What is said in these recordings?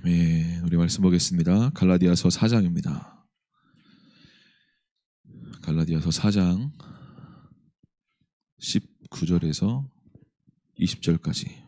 아멘. 우리 말씀 보겠습니다. 갈라디아서 4장입니다. 갈라디아서 4장 19절에서 20절까지.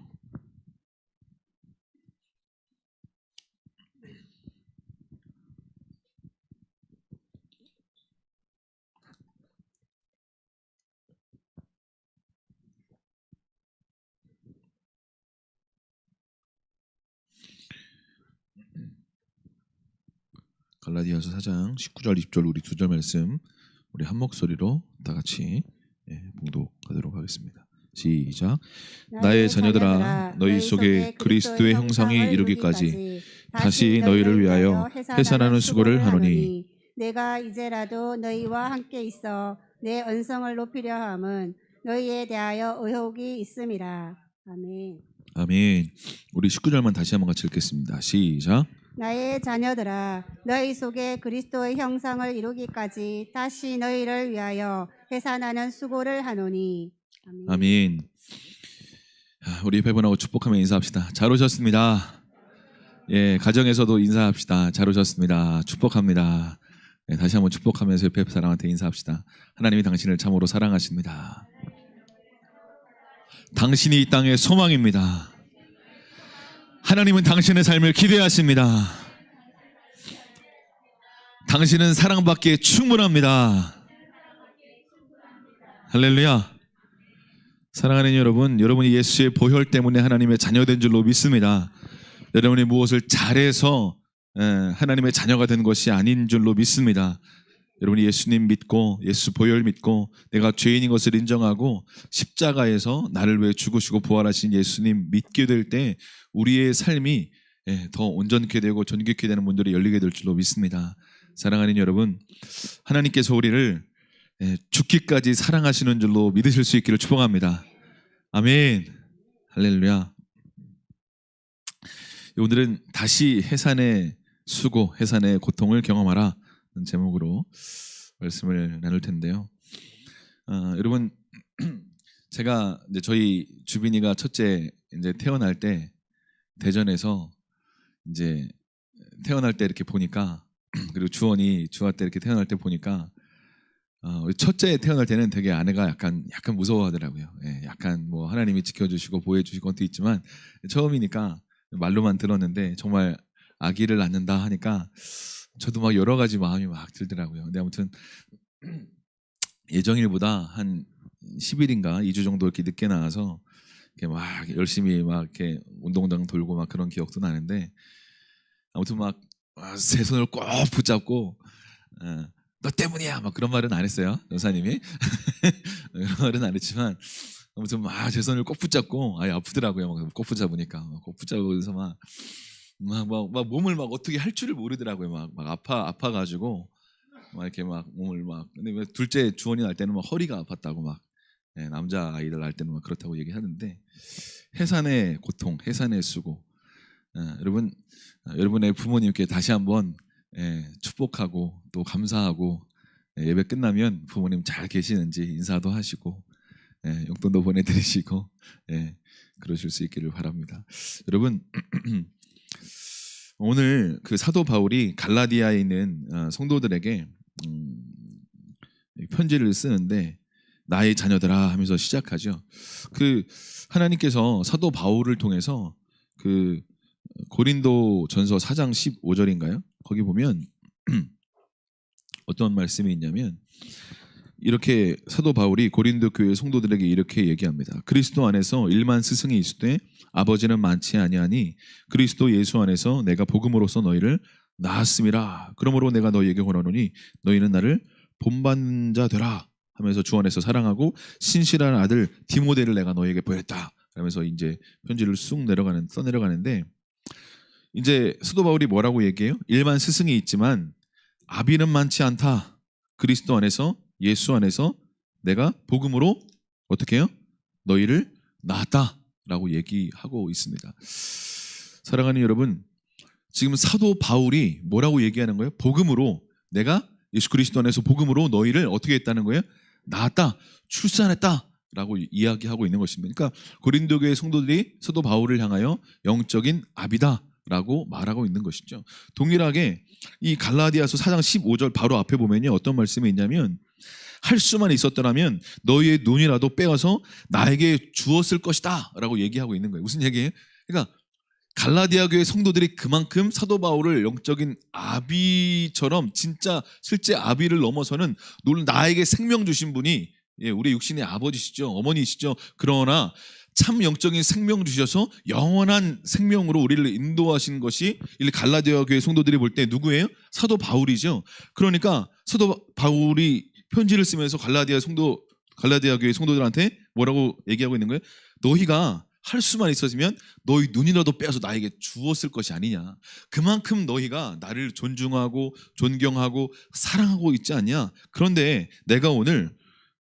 갈라디아서 4장 19절 20절 우리 두 절 말씀 우리 한 목소리로 다 같이 봉독하도록 하겠습니다. 시작. 나의 자녀들아, 너희 속에 그리스도의 형상이 이루기까지 다시 너희를 위하여 해산하는 수고를 하노니, 내가 이제라도 너희와 함께 있어 내 언성을 높이려 함은 너희에 대하여 의혹이 있음이라. 아멘. 아멘. 우리 19절만 다시 한번 같이 읽겠습니다. 시작. 나의 자녀들아, 너희 속에 그리스도의 형상을 이루기까지 다시 너희를 위하여 해산하는 수고를 하노니. 아멘. 아멘. 우리 배분하고 축복하며 인사합시다. 잘 오셨습니다. 예, 가정에서도 인사합시다. 잘 오셨습니다. 축복합니다. 예, 다시 한번 축복하면서 옆에 사람한테 인사합시다. 하나님이 당신을 참으로 사랑하십니다. 당신이 이 땅의 소망입니다. 하나님은 당신의 삶을 기대하십니다. 당신은 사랑받기에 충분합니다. 할렐루야. 사랑하는 여러분, 여러분이 예수의 보혈 때문에 하나님의 자녀된 줄로 믿습니다. 여러분이 무엇을 잘해서 하나님의 자녀가 된 것이 아닌 줄로 믿습니다. 여러분이 예수님 믿고 예수 보혈 믿고 내가 죄인인 것을 인정하고 십자가에서 나를 위해 죽으시고 부활하신 예수님 믿게 될 때 우리의 삶이 더 온전케 되고 존귀케 되는 문들이 열리게 될 줄로 믿습니다. 사랑하는 여러분, 하나님께서 우리를 죽기까지 사랑하시는 줄로 믿으실 수 있기를 축복합니다. 아멘. 할렐루야. 오늘은 다시 해산의 수고, 해산의 고통을 경험하라 제목으로 말씀을 나눌 텐데요. 여러분, 제가 이제 저희 주빈이가 첫째 이제 태어날 때 대전에서 이제 태어날 때 이렇게 보니까, 그리고 주원이 주아 때 이렇게 태어날 때 보니까 첫째 태어날 때는 되게 아내가 약간 무서워하더라고요. 예, 약간 뭐 하나님이 지켜주시고 보호해주시고 것도 있지만 처음이니까 말로만 들었는데 정말 아기를 낳는다 하니까 저도 막 여러 가지 마음이 막 들더라고요. 근데 아무튼 예정일보다 한 10일인가 2주 정도 이렇게 늦게 나와서 이렇게 막 열심히 막 이렇게 운동장 돌고 막 그런 기억도 나는데, 아무튼 막 제 손을 꼭 붙잡고 너 때문이야 막 그런 말은 안 했어요, 여사님이. 그런 말은 안 했지만 아무튼 막 제 손을 꼭 붙잡고, 아프더라고요. 막 꼭 붙잡으니까 꼭 붙잡고서 막 몸을 막 어떻게 할 줄을 모르더라고요. 막 아파가지고 막 이렇게 막 몸을 막. 근데 왜 둘째 주원이 날 때는 막 허리가 아팠다고 막, 남자 아이들 날 때는 막 그렇다고 얘기하는데, 해산의 고통, 해산의 수고. 여러분, 여러분의 부모님께 다시 한번 축복하고 또 감사하고, 예배 끝나면 부모님 잘 계시는지 인사도 하시고 용돈도 보내드리시고 그러실 수 있기를 바랍니다. 여러분, 오늘 그 사도 바울이 갈라디아에 있는 성도들에게 편지를 쓰는데, 나의 자녀들아 하면서 시작하죠. 그 하나님께서 사도 바울을 통해서 그 고린도 전서 4장 15절인가요? 거기 보면 어떤 말씀이 있냐면, 이렇게 사도 바울이 고린도 교회 성도들에게 이렇게 얘기합니다. 그리스도 안에서 일만 스승이 있으되 아버지는 많지 아니하니 그리스도 예수 안에서 내가 복음으로써 너희를 낳았음이라. 그러므로 내가 너희에게 권하노니 너희는 나를 본받는 자 되라 하면서 주 안에서 사랑하고 신실한 아들 디모데를 내가 너희에게 보냈다 하면서 이제 편지를 쑥 써내려가는데, 이제 사도 바울이 뭐라고 얘기해요? 일만 스승이 있지만 아비는 많지 않다. 그리스도 안에서 예수 안에서 내가 복음으로 어떻게 해요? 너희를 낳았다라고 얘기하고 있습니다. 사랑하는 여러분, 지금 사도 바울이 뭐라고 얘기하는 거예요? 복음으로, 내가 예수 그리스도 안에서 복음으로 너희를 어떻게 했다는 거예요? 낳았다, 출산했다라고 이야기하고 있는 것입니다. 그러니까 고린도 교회 성도들이 사도 바울을 향하여 영적인 아비다 라고 말하고 있는 것이죠. 동일하게 이 갈라디아서 4장 15절 바로 앞에 보면요, 어떤 말씀이 있냐면 할 수만 있었더라면 너희의 눈이라도 빼어서 나에게 주었을 것이다 라고 얘기하고 있는 거예요. 무슨 얘기예요? 그러니까 갈라디아 교회 성도들이 그만큼 사도 바울을 영적인 아비처럼 진짜 실제 아비를 넘어서는 나에게 생명 주신 분이 우리 육신의 아버지시죠, 어머니시죠. 그러나 참 영적인 생명 주셔서 영원한 생명으로 우리를 인도하신 것이 이 갈라디아 교회 성도들이 볼 때 누구예요? 사도 바울이죠. 그러니까 사도 바울이 편지를 쓰면서 갈라디아 교회 성도들한테 뭐라고 얘기하고 있는 거예요? 너희가 할 수만 있었으면 너희 눈이라도 빼서 나에게 주었을 것이 아니냐. 그만큼 너희가 나를 존중하고 존경하고 사랑하고 있지 않냐. 그런데 내가 오늘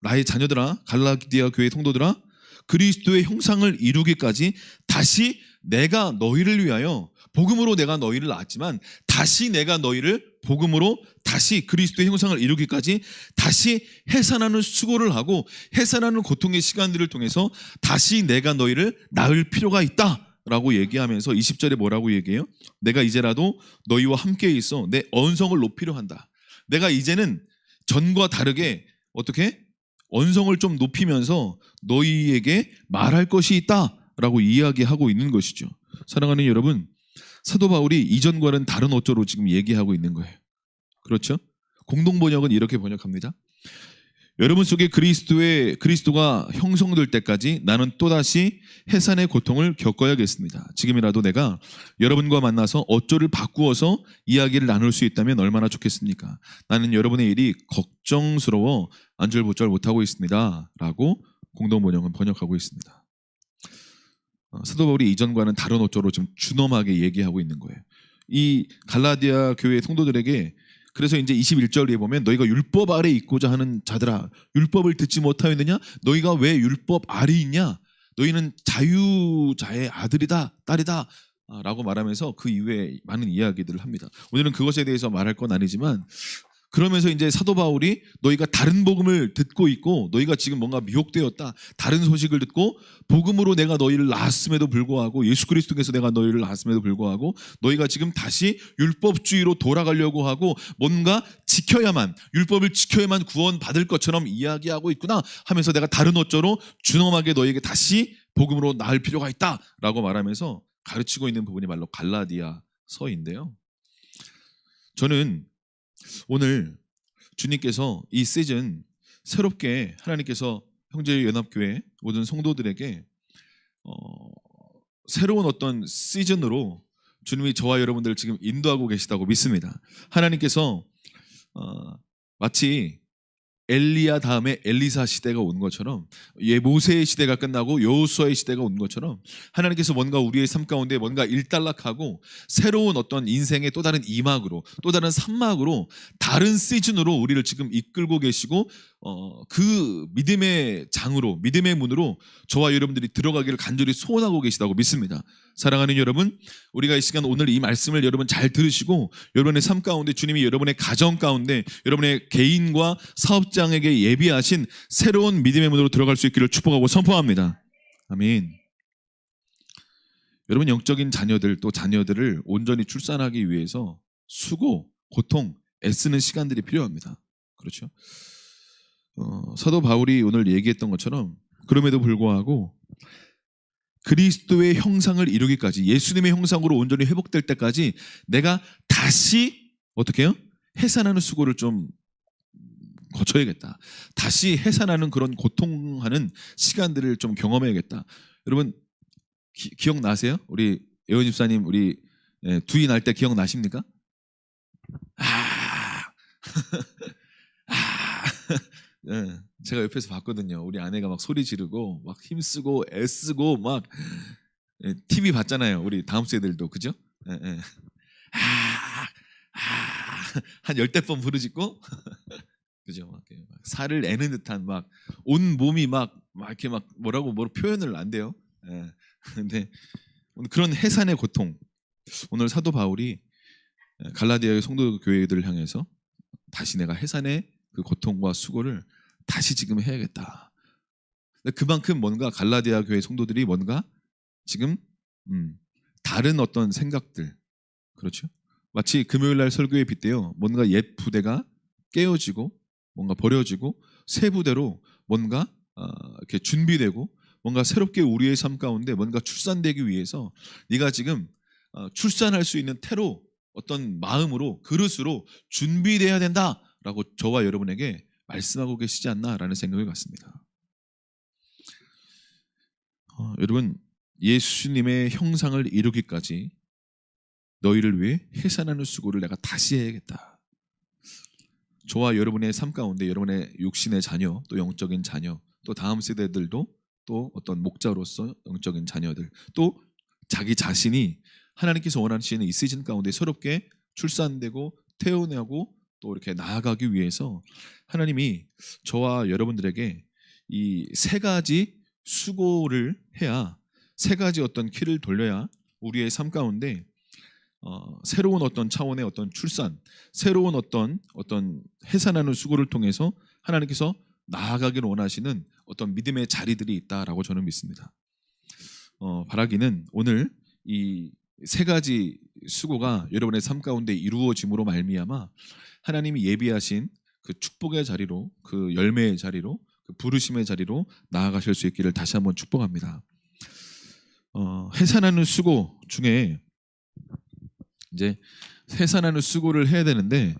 나의 자녀들아, 갈라디아 교회 성도들아, 그리스도의 형상을 이루기까지 다시 내가 너희를 위하여, 복음으로 내가 너희를 낳았지만 다시 내가 너희를 복음으로 다시 그리스도의 형상을 이루기까지 다시 해산하는 수고를 하고 해산하는 고통의 시간들을 통해서 다시 내가 너희를 낳을 필요가 있다라고 얘기하면서 20절에 뭐라고 얘기해요? 내가 이제라도 너희와 함께 있어 내 언성을 높이려 한다. 내가 이제는 전과 다르게 어떻게? 언성을 좀 높이면서 너희에게 말할 것이 있다라고 이야기하고 있는 것이죠. 사랑하는 여러분, 사도 바울이 이전과는 다른 어조로 지금 얘기하고 있는 거예요. 그렇죠? 공동 번역은 이렇게 번역합니다. 여러분 속에 그리스도가 형성될 때까지 나는 또다시 해산의 고통을 겪어야겠습니다. 지금이라도 내가 여러분과 만나서 어조를 바꾸어서 이야기를 나눌 수 있다면 얼마나 좋겠습니까? 나는 여러분의 일이 걱정스러워 안절부절 못하고 있습니다. 라고 공동 번역은 번역하고 있습니다. 사도 바울이 이전과는 다른 어조로 좀 준엄하게 얘기하고 있는 거예요. 이 갈라디아 교회 성도들에게 그래서 이제 21절에 보면 너희가 율법 아래 있고자 하는 자들아 율법을 듣지 못하였느냐? 너희가 왜 율법 아래 있냐? 너희는 자유자의 아들이다 딸이다 라고 말하면서 그 이후에 많은 이야기들을 합니다. 오늘은 그것에 대해서 말할 건 아니지만 그러면서 이제 사도 바울이 너희가 다른 복음을 듣고 있고 너희가 지금 뭔가 미혹되었다. 다른 소식을 듣고 복음으로 내가 너희를 낳았음에도 불구하고 예수 그리스도께서 내가 너희를 낳았음에도 불구하고 너희가 지금 다시 율법주의로 돌아가려고 하고 뭔가 율법을 지켜야만 구원받을 것처럼 이야기하고 있구나 하면서 내가 다른 어조로 준엄하게 너희에게 다시 복음으로 낳을 필요가 있다라고 말하면서 가르치고 있는 부분이 바로 갈라디아서인데요. 저는 오늘 주님께서 이 시즌 새롭게 하나님께서 형제연합교회 모든 성도들에게 새로운 어떤 시즌으로 주님이 저와 여러분들을 지금 인도하고 계시다고 믿습니다. 하나님께서 마치 엘리야 다음에 엘리사 시대가 온 것처럼 모세의 시대가 끝나고 여호수아의 시대가 온 것처럼 하나님께서 뭔가 우리의 삶 가운데 뭔가 일단락하고 새로운 어떤 인생의 또 다른 이막으로 또 다른 산막으로 다른 시즌으로 우리를 지금 이끌고 계시고 그 믿음의 장으로 믿음의 문으로 저와 여러분들이 들어가기를 간절히 소원하고 계시다고 믿습니다. 사랑하는 여러분, 우리가 이 시간 오늘 이 말씀을 여러분 잘 들으시고 여러분의 삶 가운데 주님이 여러분의 가정 가운데 여러분의 개인과 사업장에게 예비하신 새로운 믿음의 문으로 들어갈 수 있기를 축복하고 선포합니다. 아멘. 여러분 영적인 자녀들 또 자녀들을 온전히 출산하기 위해서 수고, 고통, 애쓰는 시간들이 필요합니다. 그렇죠? 사도 바울이 오늘 얘기했던 것처럼 그럼에도 불구하고 그리스도의 형상을 이루기까지 예수님의 형상으로 온전히 회복될 때까지 내가 다시 어떻게 해요? 해산하는 수고를 좀 거쳐야겠다. 다시 해산하는 그런 고통하는 시간들을 좀 경험해야겠다. 여러분 기억나세요? 우리 예원 집사님 우리 두이 날 때 기억나십니까? 네, 제가 옆에서 봤거든요. 우리 아내가 막 소리 지르고 막 힘쓰고 애쓰고 막 TV 봤잖아요. 우리 다음 세대들도 그죠? 한 10대 번 부르짖고 그죠? 막 살을 애는 듯한 막 온 몸이 막 이렇게 막 뭐라고 표현을 안 돼요. 근데 오늘 그런 해산의 고통 오늘 사도 바울이 갈라디아의 성도 교회들을 향해서 다시 내가 해산의 그 고통과 수고를 다시 지금 해야겠다. 그만큼 뭔가 갈라디아 교회 성도들이 뭔가 지금 다른 어떤 생각들 그렇죠? 마치 금요일 날 설교에 빗대어 뭔가 옛 부대가 깨어지고 뭔가 버려지고 새 부대로 뭔가 이렇게 준비되고 뭔가 새롭게 우리의 삶 가운데 뭔가 출산되기 위해서 네가 지금 출산할 수 있는 태로 어떤 마음으로 그릇으로 준비돼야 된다라고 저와 여러분에게 말씀하고 계시지 않나라는 생각을 갖습니다. 여러분, 예수님의 형상을 이루기까지 너희를 위해 해산하는 수고를 내가 다시 해야겠다. 저와 여러분의 삶 가운데 여러분의 육신의 자녀, 또 영적인 자녀, 또 다음 세대들도 또 어떤 목자로서 영적인 자녀들, 또 자기 자신이 하나님께서 원하시는 이 시즌 가운데 새롭게 출산되고 태어나고 또 이렇게 나아가기 위해서 하나님이 저와 여러분들에게 이 세 가지 수고를 해야, 세 가지 어떤 키를 돌려야 우리의 삶 가운데 새로운 어떤 차원의 어떤 출산, 새로운 어떤 해산하는 수고를 통해서 하나님께서 나아가기를 원하시는 어떤 믿음의 자리들이 있다라고 저는 믿습니다. 바라기는 오늘 이 세 가지 수고가 여러분의 삶 가운데 이루어짐으로 말미암아 하나님이 예비하신 그 축복의 자리로, 그 열매의 자리로, 그 부르심의 자리로 나아가실 수 있기를 다시 한번 축복합니다. 해산하는 수고 중에 이제 해산하는 수고를 해야 되는데,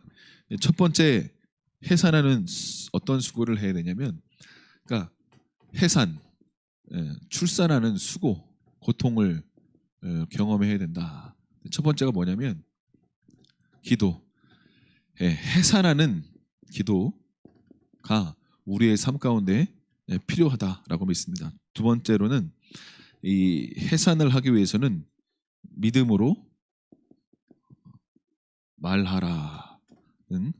첫 번째 해산하는 어떤 수고를 해야 되냐면, 그러니까 해산, 출산하는 수고, 고통을 경험해야 된다. 첫 번째가 뭐냐면 기도. 해산하는 기도가 우리의 삶 가운데 필요하다라고 믿습니다. 두 번째로는 이 해산을 하기 위해서는 믿음으로 말하라는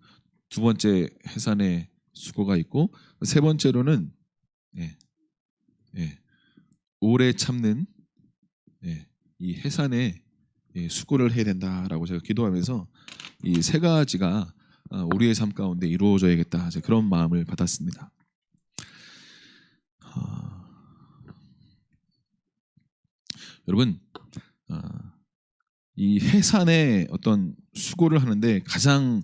두 번째 해산의 수고가 있고, 세 번째로는 오래 참는 이 해산의 수고를 해야 된다라고 제가 기도하면서 이 세 가지가 우리의 삶 가운데 이루어져야겠다, 그런 마음을 받았습니다. 여러분, 이 해산의 어떤 수고를 하는데 가장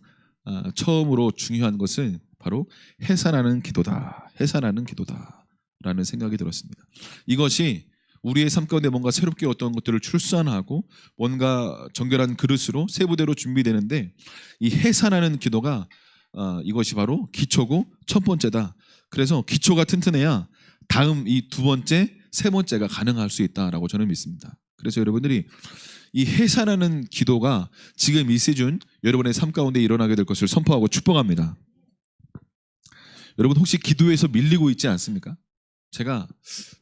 처음으로 중요한 것은 바로 해산하는 기도다. 해산하는 기도다라는 생각이 들었습니다. 이것이 우리의 삶 가운데 뭔가 새롭게 어떤 것들을 출산하고 뭔가 정결한 그릇으로 새 부대로 준비되는데, 이 해산하는 기도가 이것이 바로 기초고 첫 번째다. 그래서 기초가 튼튼해야 다음 이 두 번째, 세 번째가 가능할 수 있다라고 저는 믿습니다. 그래서 여러분들이 이 해산하는 기도가 지금 이 시즌 여러분의 삶 가운데 일어나게 될 것을 선포하고 축복합니다. 여러분, 혹시 기도에서 밀리고 있지 않습니까? 제가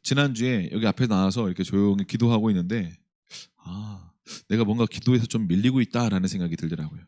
지난주에 여기 앞에 나와서 이렇게 조용히 기도하고 있는데 내가 뭔가 기도에서 좀 밀리고 있다라는 생각이 들더라고요.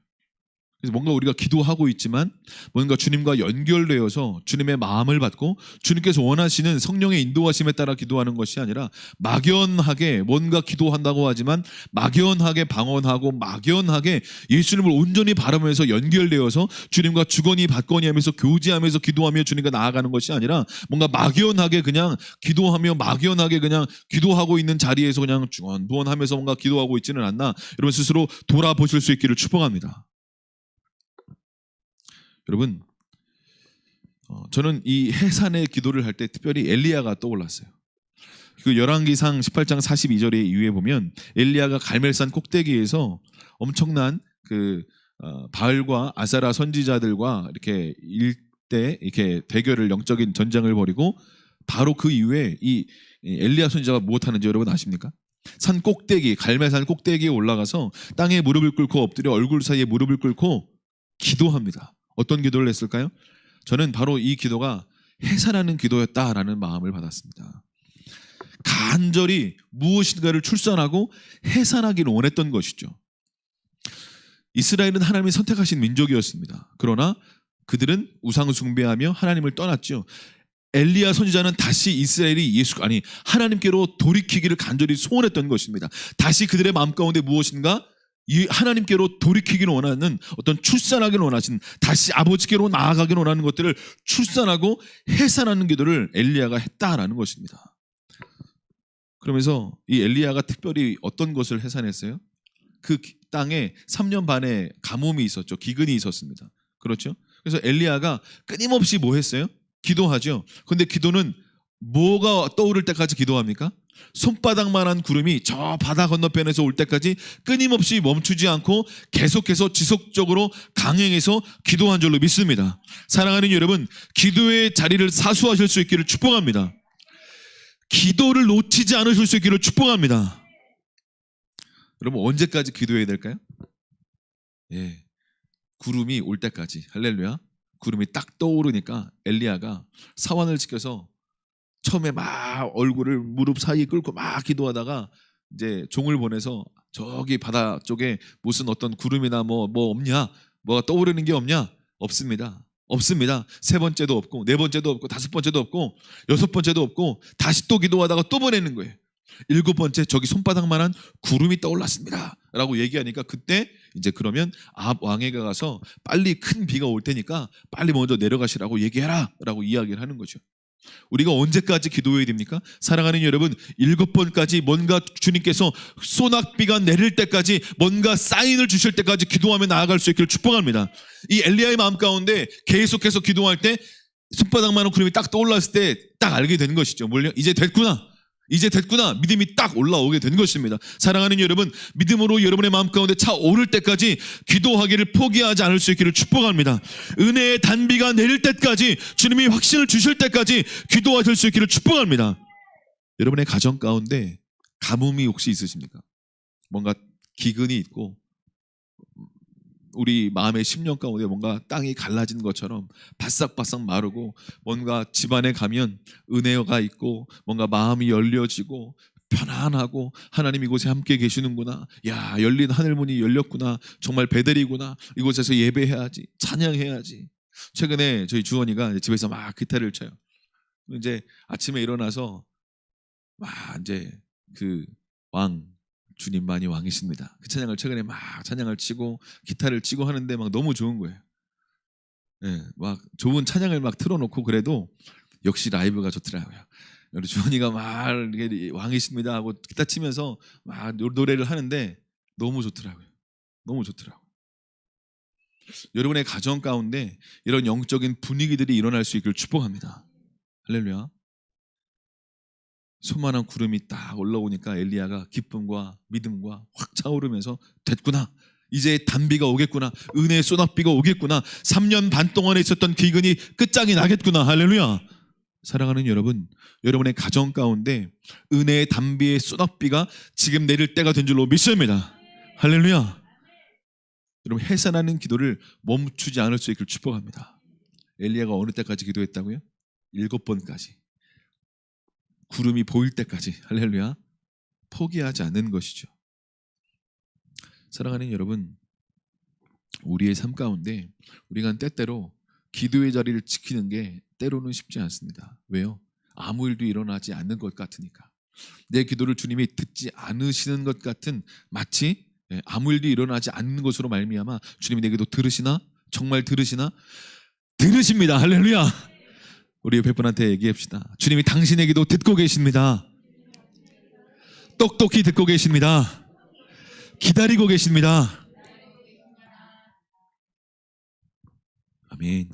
그래서 뭔가 우리가 기도하고 있지만 뭔가 주님과 연결되어서 주님의 마음을 받고 주님께서 원하시는 성령의 인도하심에 따라 기도하는 것이 아니라 막연하게 뭔가 기도한다고 하지만 막연하게 방언하고 막연하게 예수님을 온전히 바라보면서 연결되어서 주님과 주거니 받거니 하면서 교제하면서 기도하며 주님과 나아가는 것이 아니라 뭔가 막연하게 그냥 기도하며 막연하게 그냥 기도하고 있는 자리에서 그냥 중언부언하면서 뭔가 기도하고 있지는 않나, 여러분 스스로 돌아보실 수 있기를 축복합니다. 여러분, 저는 이 해산의 기도를 할 때 특별히 엘리야가 떠올랐어요. 그 열왕기상 18장 42절의 이후에 보면 엘리야가 갈멜산 꼭대기에서 엄청난 그 바알과 아사라 선지자들과 이렇게 일대 이렇게 대결을, 영적인 전쟁을 벌이고 바로 그 이후에 이 엘리야 선지자가 무엇하는지 여러분 아십니까? 산 꼭대기, 갈멜산 꼭대기에 올라가서 땅에 무릎을 꿇고 엎드려 얼굴 사이에 무릎을 꿇고 기도합니다. 어떤 기도를 했을까요? 저는 바로 이 기도가 해산하는 기도였다라는 마음을 받았습니다. 간절히 무엇인가를 출산하고 해산하기를 원했던 것이죠. 이스라엘은 하나님이 선택하신 민족이었습니다. 그러나 그들은 우상 숭배하며 하나님을 떠났죠. 엘리야 선지자는 다시 이스라엘이 하나님께로 돌이키기를 간절히 소원했던 것입니다. 다시 그들의 마음 가운데 무엇인가 이 하나님께로 돌이키기를 원하는, 어떤 출산하기를 원하신, 다시 아버지께로 나아가기를 원하는 것들을 출산하고 해산하는 기도를 엘리야가 했다라는 것입니다. 그러면서 이 엘리야가 특별히 어떤 것을 해산했어요? 그 땅에 3년 반의 가뭄이 있었죠. 기근이 있었습니다. 그렇죠? 그래서 엘리야가 끊임없이 뭐 했어요? 기도하죠. 근데 기도는 뭐가 떠오를 때까지 기도합니까? 손바닥만한 구름이 저 바다 건너편에서 올 때까지 끊임없이 멈추지 않고 계속해서 지속적으로 강행해서 기도한 줄로 믿습니다. 사랑하는 여러분, 기도의 자리를 사수하실 수 있기를 축복합니다. 기도를 놓치지 않으실 수 있기를 축복합니다. 여러분, 언제까지 기도해야 될까요? 예, 구름이 올 때까지. 할렐루야. 구름이 딱 떠오르니까 엘리야가 사환을 지켜서 처음에 막 얼굴을 무릎 사이에 끌고 막 기도하다가 이제 종을 보내서 저기 바다 쪽에 무슨 어떤 구름이나 뭐 없냐? 뭐가 떠오르는 게 없냐? 없습니다. 없습니다. 세 번째도 없고 네 번째도 없고 다섯 번째도 없고 여섯 번째도 없고 다시 또 기도하다가 또 보내는 거예요. 일곱 번째 저기 손바닥만한 구름이 떠올랐습니다 라고 얘기하니까 그때 이제 그러면 아합 왕에게 가서 빨리 큰 비가 올 테니까 빨리 먼저 내려가시라고 얘기해라 라고 이야기를 하는 거죠. 우리가 언제까지 기도해야 됩니까? 사랑하는 여러분, 7번까지 뭔가 주님께서 소낙비가 내릴 때까지 뭔가 사인을 주실 때까지 기도하며 나아갈 수 있기를 축복합니다. 이 엘리야의 마음 가운데 계속해서 기도할 때 손바닥만한 구름이 딱 떠올랐을 때 딱 알게 되는 것이죠. 뭘요? 이제 됐구나 믿음이 딱 올라오게 된 것입니다. 사랑하는 여러분, 믿음으로 여러분의 마음 가운데 차오를 때까지 기도하기를 포기하지 않을 수 있기를 축복합니다. 은혜의 단비가 내릴 때까지, 주님이 확신을 주실 때까지 기도하실 수 있기를 축복합니다. 여러분의 가정 가운데 가뭄이 혹시 있으십니까? 뭔가 기근이 있고 우리 마음의 심령 가운데 뭔가 땅이 갈라진 것처럼 바싹바싹 마르고 뭔가 집안에 가면 은혜가 있고 뭔가 마음이 열려지고 편안하고 하나님 이곳에 함께 계시는구나. 야, 열린 하늘문이 열렸구나. 정말 베델이구나. 이곳에서 예배해야지. 찬양해야지. 최근에 저희 주원이가 집에서 막 기타를 쳐요. 이제 아침에 일어나서 막 이제 그 주님만이 왕이십니다. 그 찬양을 최근에 막 찬양을 치고 기타를 치고 하는데 막 너무 좋은 거예요. 예, 막 좋은 찬양을 막 틀어놓고 그래도 역시 라이브가 좋더라고요. 우리 주원이가 막 이렇게 왕이십니다 하고 기타 치면서 막 노래를 하는데 너무 좋더라고요. 너무 좋더라고요. 여러분의 가정 가운데 이런 영적인 분위기들이 일어날 수 있기를 축복합니다. 할렐루야. 소만한 구름이 딱 올라오니까 엘리야가 기쁨과 믿음과 확 차오르면서 됐구나. 이제 단비가 오겠구나. 은혜의 소낙비가 오겠구나. 3년 반 동안에 있었던 기근이 끝장이 나겠구나. 할렐루야. 사랑하는 여러분, 여러분의 가정 가운데 은혜의 단비의 소낙비가 지금 내릴 때가 된 줄로 믿습니다. 할렐루야. 여러분, 해산하는 기도를 멈추지 않을 수 있기를 축복합니다. 엘리야가 어느 때까지 기도했다고요? 7번까지. 구름이 보일 때까지. 할렐루야. 포기하지 않는 것이죠. 사랑하는 여러분, 우리의 삶 가운데 우리가 때때로 기도의 자리를 지키는 게 때로는 쉽지 않습니다. 왜요? 아무 일도 일어나지 않는 것 같으니까. 내 기도를 주님이 듣지 않으시는 것 같은, 마치 아무 일도 일어나지 않는 것으로 말미암아 주님이 내 기도 들으시나? 정말 들으시나? 들으십니다. 할렐루야. 우리 옆에 분한테 얘기합시다. 주님이 당신의 기도 듣고 계십니다. 똑똑히 듣고 계십니다. 기다리고 계십니다. 아멘.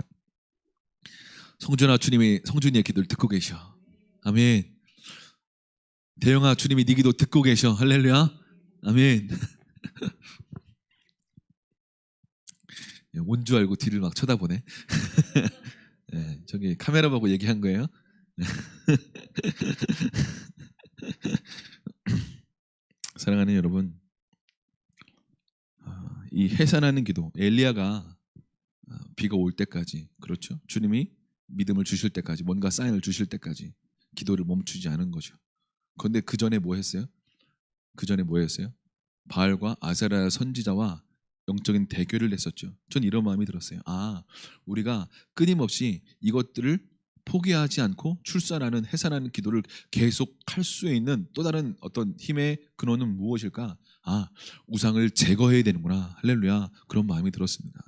성준아, 주님이 성준이의 기도를 듣고 계셔. 아멘. 대영아, 주님이 네 기도 듣고 계셔. 할렐루야. 아멘. 온 줄 알고 뒤를 막 쳐다보네. 네, 저기 카메라 보고 얘기한 거예요. 사랑하는 여러분, 이 해산하는 기도, 엘리야가 비가 올 때까지, 그렇죠? 주님이 믿음을 주실 때까지, 뭔가 사인을 주실 때까지 기도를 멈추지 않은 거죠. 그런데 그 전에 뭐 했어요? 바알과 아세라 선지자와 영적인 대결을 했었죠. 전 이런 마음이 들었어요. 우리가 끊임없이 이것들을 포기하지 않고 출산하는, 해산하는 기도를 계속 할 수 있는 또 다른 어떤 힘의 근원은 무엇일까? 우상을 제거해야 되는구나. 할렐루야. 그런 마음이 들었습니다.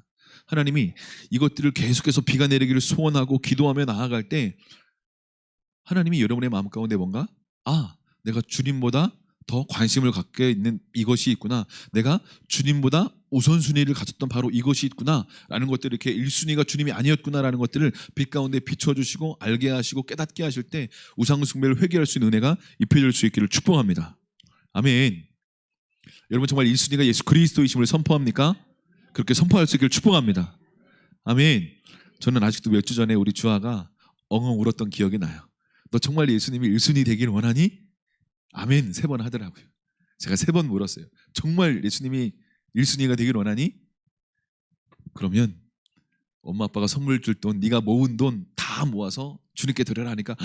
하나님이 이것들을 계속해서 비가 내리기를 소원하고 기도하며 나아갈 때 하나님이 여러분의 마음 가운데 뭔가 내가 주님보다 더 관심을 갖게 있는 이것이 있구나. 내가 주님보다 우선순위를 가졌던 바로 이것이 있구나 라는 것들을 이렇게 1순위가 주님이 아니었구나라는 것들을 빛 가운데 비춰주시고 알게 하시고 깨닫게 하실 때 우상 숭배를 회개할 수 있는 은혜가 입혀질 수 있기를 축복합니다. 아멘. 여러분 정말 1순위가 예수 그리스도이심을 선포합니까? 그렇게 선포할 수 있기를 축복합니다. 아멘. 저는 아직도 몇 주 전에 우리 주아가 엉엉 울었던 기억이 나요. 너 정말 예수님이 1순위 되기를 원하니? 아멘 3번 하더라고요. 제가 3번 물었어요. 정말 예수님이 1순위가 되기를 원하니? 그러면 엄마 아빠가 선물 줄 돈, 네가 모은 돈 다 모아서 주님께 드려라 하니까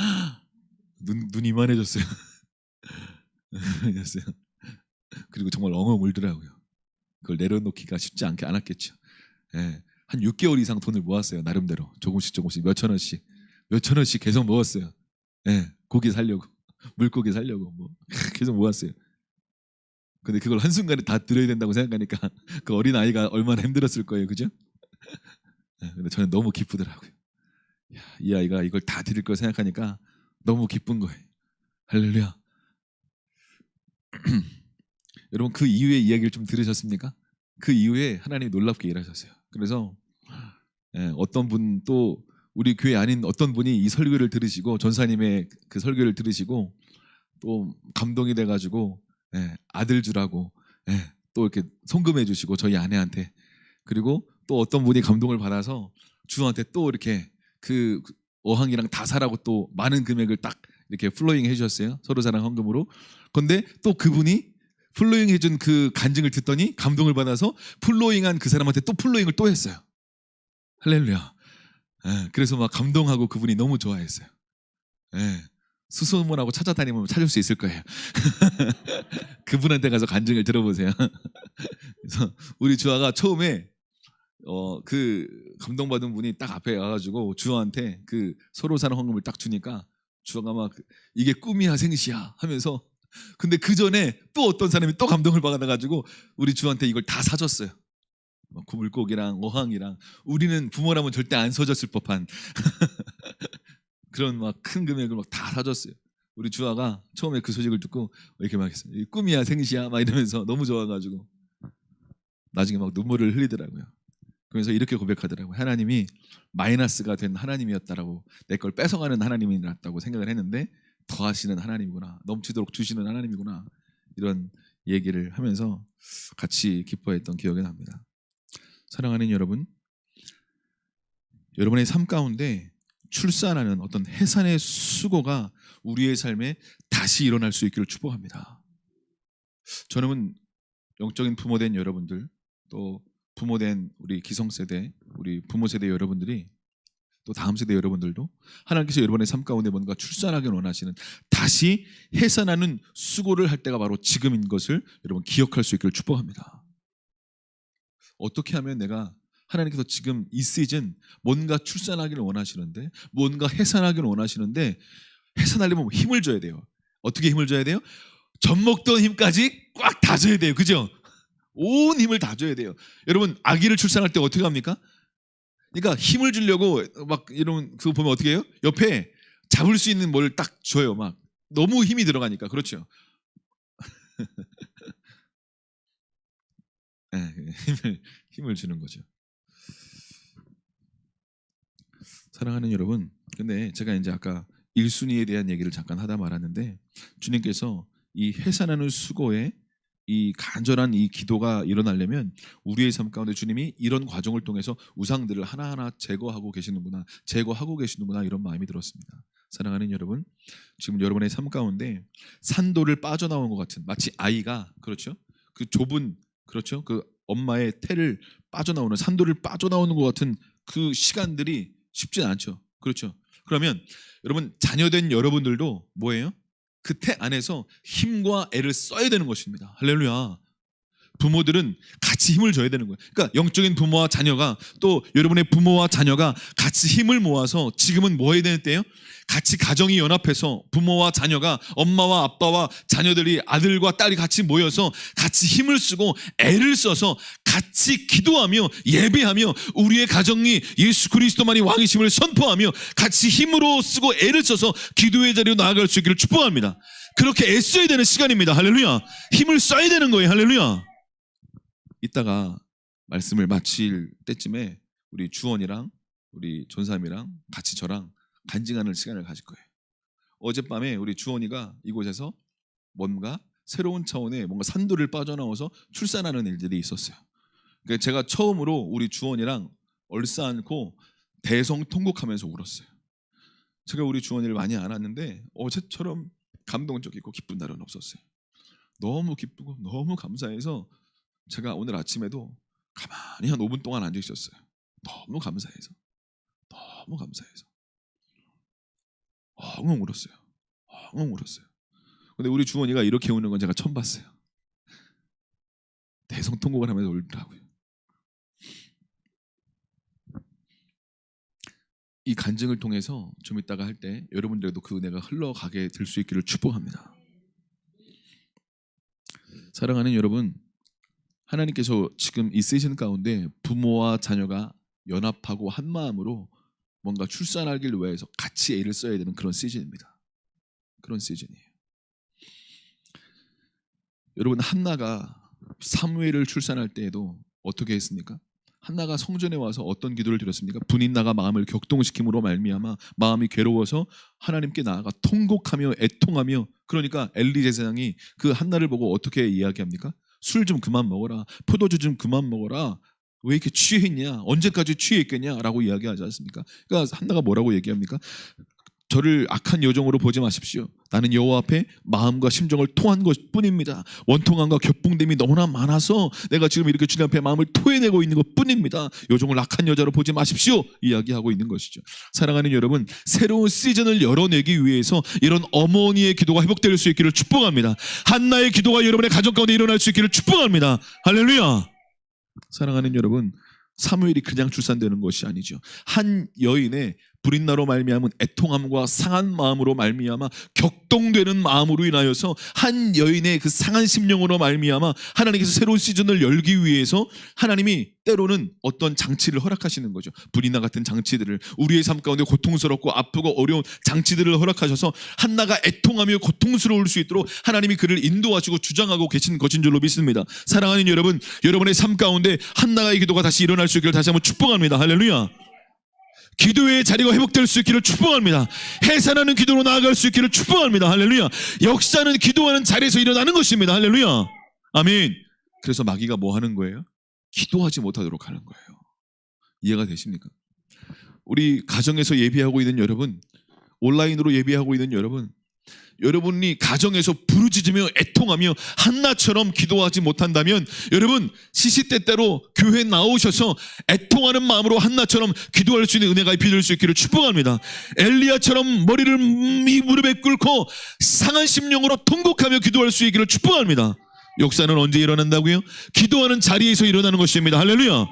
눈 이만해졌어요. 그리고 정말 엉엉 울더라고요. 그걸 내려놓기가 쉽지 않았겠죠. 예, 한 6개월 이상 돈을 모았어요. 나름대로 조금씩 몇천 원씩 계속 모았어요. 예, 고기 살려고 물고기 살려고 뭐 계속 모았어요. 근데 그걸 한순간에 다 드려야 된다고 생각하니까 그 어린 아이가 얼마나 힘들었을 거예요, 그죠? 예, 근데 저는 너무 기쁘더라고요. 야, 이 아이가 이걸 다 드릴 걸 생각하니까 너무 기쁜 거예요. 할렐루야. 여러분 그 이후의 이야기를 좀 들으셨습니까? 그 이후에 하나님이 놀랍게 일하셨어요. 그래서 어떤 분 또 우리 교회 아닌 어떤 분이 이 설교를 들으시고 전사님의 그 설교를 들으시고 또 감동이 돼가지고 아들 주라고 또 이렇게 송금해 주시고 저희 아내한테 그리고 또 어떤 분이 감동을 받아서 주한테 또 이렇게 그 어항이랑 다 사라고 또 많은 금액을 딱 이렇게 플로잉 해주셨어요. 서로 사랑 헌금으로. 근데 또 그분이 플로잉 해준 그 간증을 듣더니 감동을 받아서 플로잉한 그 사람한테 또 플로잉을 또 했어요. 할렐루야. 그래서 막 감동하고 그분이 너무 좋아했어요. 수소문하고 찾아다니면 찾을 수 있을 거예요. 그분한테 가서 간증을 들어보세요. 그래서 우리 주아가 처음에 그 감동받은 분이 딱 앞에 와가지고 주아한테 그 서로 사는 헌금을 딱 주니까 주아가 막 이게 꿈이야 생시야 하면서 근데 그 전에 또 어떤 사람이 또 감동을 받아가지고 우리 주한테 이걸 다 사줬어요. 물고기랑 어항이랑 우리는 부모라면 절대 안 사줬을 법한 그런 막 큰 금액을 막 다 사줬어요. 우리 주아가 처음에 그 소식을 듣고 이렇게 막 했어요. 꿈이야 생시야 막 이러면서 너무 좋아가지고 나중에 막 눈물을 흘리더라고요. 그래서 이렇게 고백하더라고요. 하나님이 마이너스가 된 하나님이었다라고 내 걸 뺏어가는 하나님이었다고 생각을 했는데 더하시는 하나님이구나. 넘치도록 주시는 하나님이구나. 이런 얘기를 하면서 같이 기뻐했던 기억이 납니다. 사랑하는 여러분, 여러분의 삶 가운데 출산하는 어떤 해산의 수고가 우리의 삶에 다시 일어날 수 있기를 축복합니다. 저는 영적인 부모된 여러분들 또 부모된 우리 기성세대, 우리 부모 세대 여러분들이 또 다음 세대 여러분들도 하나님께서 여러분의 삶 가운데 뭔가 출산하길 원하시는 다시 해산하는 수고를 할 때가 바로 지금인 것을 여러분 기억할 수 있기를 축복합니다. 어떻게 하면 내가 하나님께서 지금 이 시즌 뭔가 출산하기를 원하시는데 뭔가 해산하기를 원하시는데 해산하려면 힘을 줘야 돼요. 어떻게 힘을 줘야 돼요? 젖 먹던 힘까지 꽉 다 줘야 돼요. 그죠? 온 힘을 다 줘야 돼요. 여러분 아기를 출산할 때 어떻게 합니까? 그러니까 힘을 주려고 막 이런 그거 보면 어떻게 해요? 옆에 잡을 수 있는 뭘 딱 줘요. 막 너무 힘이 들어가니까. 그렇죠? 힘을 주는 거죠. 사랑하는 여러분, 근데 제가 이제 아까 1순위에 대한 얘기를 잠깐 하다 말았는데 주님께서 이 해산하는 수고에 이 간절한 이 기도가 일어나려면 우리의 삶 가운데 주님이 이런 과정을 통해서 우상들을 하나하나 제거하고 계시는구나 이런 마음이 들었습니다. 사랑하는 여러분, 지금 여러분의 삶 가운데 산도를 빠져나온 것 같은 마치 아이가 그렇죠? 그 좁은 그렇죠? 그 엄마의 태를 빠져나오는 산도를 빠져나오는 것 같은 그 시간들이 쉽지 않죠. 그렇죠? 그러면 여러분 자녀된 여러분들도 뭐예요? 그 태 안에서 힘과 애를 써야 되는 것입니다. 할렐루야. 부모들은 같이 힘을 줘야 되는 거예요. 그러니까 영적인 부모와 자녀가 또 여러분의 부모와 자녀가 같이 힘을 모아서 지금은 뭐 해야 되는 때예요? 같이 가정이 연합해서 부모와 자녀가 엄마와 아빠와 자녀들이 아들과 딸이 같이 모여서 같이 힘을 쓰고 애를 써서 같이 기도하며 예배하며 우리의 가정이 예수 그리스도만이 왕이심을 선포하며 같이 힘으로 쓰고 애를 써서 기도의 자리로 나아갈 수 있기를 축복합니다. 그렇게 애써야 되는 시간입니다. 할렐루야. 힘을 써야 되는 거예요. 할렐루야. 이따가 말씀을 마칠 때쯤에 우리 주원이랑 우리 존삼이랑 같이 저랑 간증하는 시간을 가질 거예요. 어젯밤에 우리 주원이가 이곳에서 뭔가 새로운 차원의 뭔가 산도를 빠져나와서 출산하는 일들이 있었어요. 그러니까 제가 처음으로 우리 주원이랑 얼싸안고 대성통곡하면서 울었어요. 제가 우리 주원이를 많이 안았는데 어제처럼 감동적이고 기쁜 날은 없었어요. 너무 기쁘고 너무 감사해서 제가 오늘 아침에도 가만히 한 5분 동안 앉아 있었어요. 너무 감사해서 엉엉 울었어요. 엉엉 울었어요. 근데 우리 주원이가 이렇게 우는 건 제가 처음 봤어요. 대성통곡을 하면서 울더라고요. 이 간증을 통해서 좀 이따가 할 때 여러분들에도 그 은혜가 흘러가게 될 수 있기를 축복합니다. 사랑하는 여러분, 하나님께서 지금 이 시즌 가운데 부모와 자녀가 연합하고 한 마음으로 뭔가 출산하길 위해서 같이 애를 써야 되는 그런 시즌입니다. 그런 시즌이에요. 여러분, 한나가 사무엘을 출산할 때에도 어떻게 했습니까? 한나가 성전에 와서 어떤 기도를 드렸습니까? 분인나가 마음을 격동시킴으로 말미암아 마음이 괴로워서 하나님께 나아가 통곡하며 애통하며, 그러니까 엘리 제사장이 그 한나를 보고 어떻게 이야기합니까? 술 좀 그만 먹어라, 포도주 좀 그만 먹어라, 왜 이렇게 취해있냐, 언제까지 취해있겠냐라고 이야기하지 않습니까? 그러니까 한나가 뭐라고 얘기합니까? 저를 악한 여종으로 보지 마십시오. 나는 여호와 앞에 마음과 심정을 토한 것뿐입니다. 원통함과 격분됨이 너무나 많아서 내가 지금 이렇게 주님 앞에 마음을 토해내고 있는 것뿐입니다. 여종을 악한 여자로 보지 마십시오. 이야기하고 있는 것이죠. 사랑하는 여러분, 새로운 시즌을 열어내기 위해서 이런 어머니의 기도가 회복될 수 있기를 축복합니다. 한나의 기도가 여러분의 가정 가운데 일어날 수 있기를 축복합니다. 할렐루야. 사랑하는 여러분, 사무엘이 그냥 출산되는 것이 아니죠. 한 여인의 불인나로 말미암은 애통함과 상한 마음으로 말미암아 격동되는 마음으로 인하여서 한 여인의 그 상한 심령으로 말미암아 하나님께서 새로운 시즌을 열기 위해서 하나님이 때로는 어떤 장치를 허락하시는 거죠. 불인나 같은 장치들을, 우리의 삶 가운데 고통스럽고 아프고 어려운 장치들을 허락하셔서 한나가 애통하며 고통스러울 수 있도록 하나님이 그를 인도하시고 주장하고 계신 것인 줄로 믿습니다. 사랑하는 여러분, 여러분의 삶 가운데 한나의 기도가 다시 일어날 수 있기를 다시 한번 축복합니다. 할렐루야. 기도의 자리가 회복될 수 있기를 축복합니다. 해산하는 기도로 나아갈 수 있기를 축복합니다. 할렐루야. 역사는 기도하는 자리에서 일어나는 것입니다. 할렐루야. 아멘. 그래서 마귀가 뭐 하는 거예요? 기도하지 못하도록 하는 거예요. 이해가 되십니까? 우리 가정에서 예배하고 있는 여러분, 온라인으로 예배하고 있는 여러분, 여러분이 가정에서 부르짖으며 애통하며 한나처럼 기도하지 못한다면 여러분 시시때때로 교회에 나오셔서 애통하는 마음으로 한나처럼 기도할 수 있는 은혜가 빚을 수 있기를 축복합니다. 엘리야처럼 머리를 무릎에 꿇고 상한 심령으로 통곡하며 기도할 수 있기를 축복합니다. 역사는 언제 일어난다고요? 기도하는 자리에서 일어나는 것입니다. 할렐루야.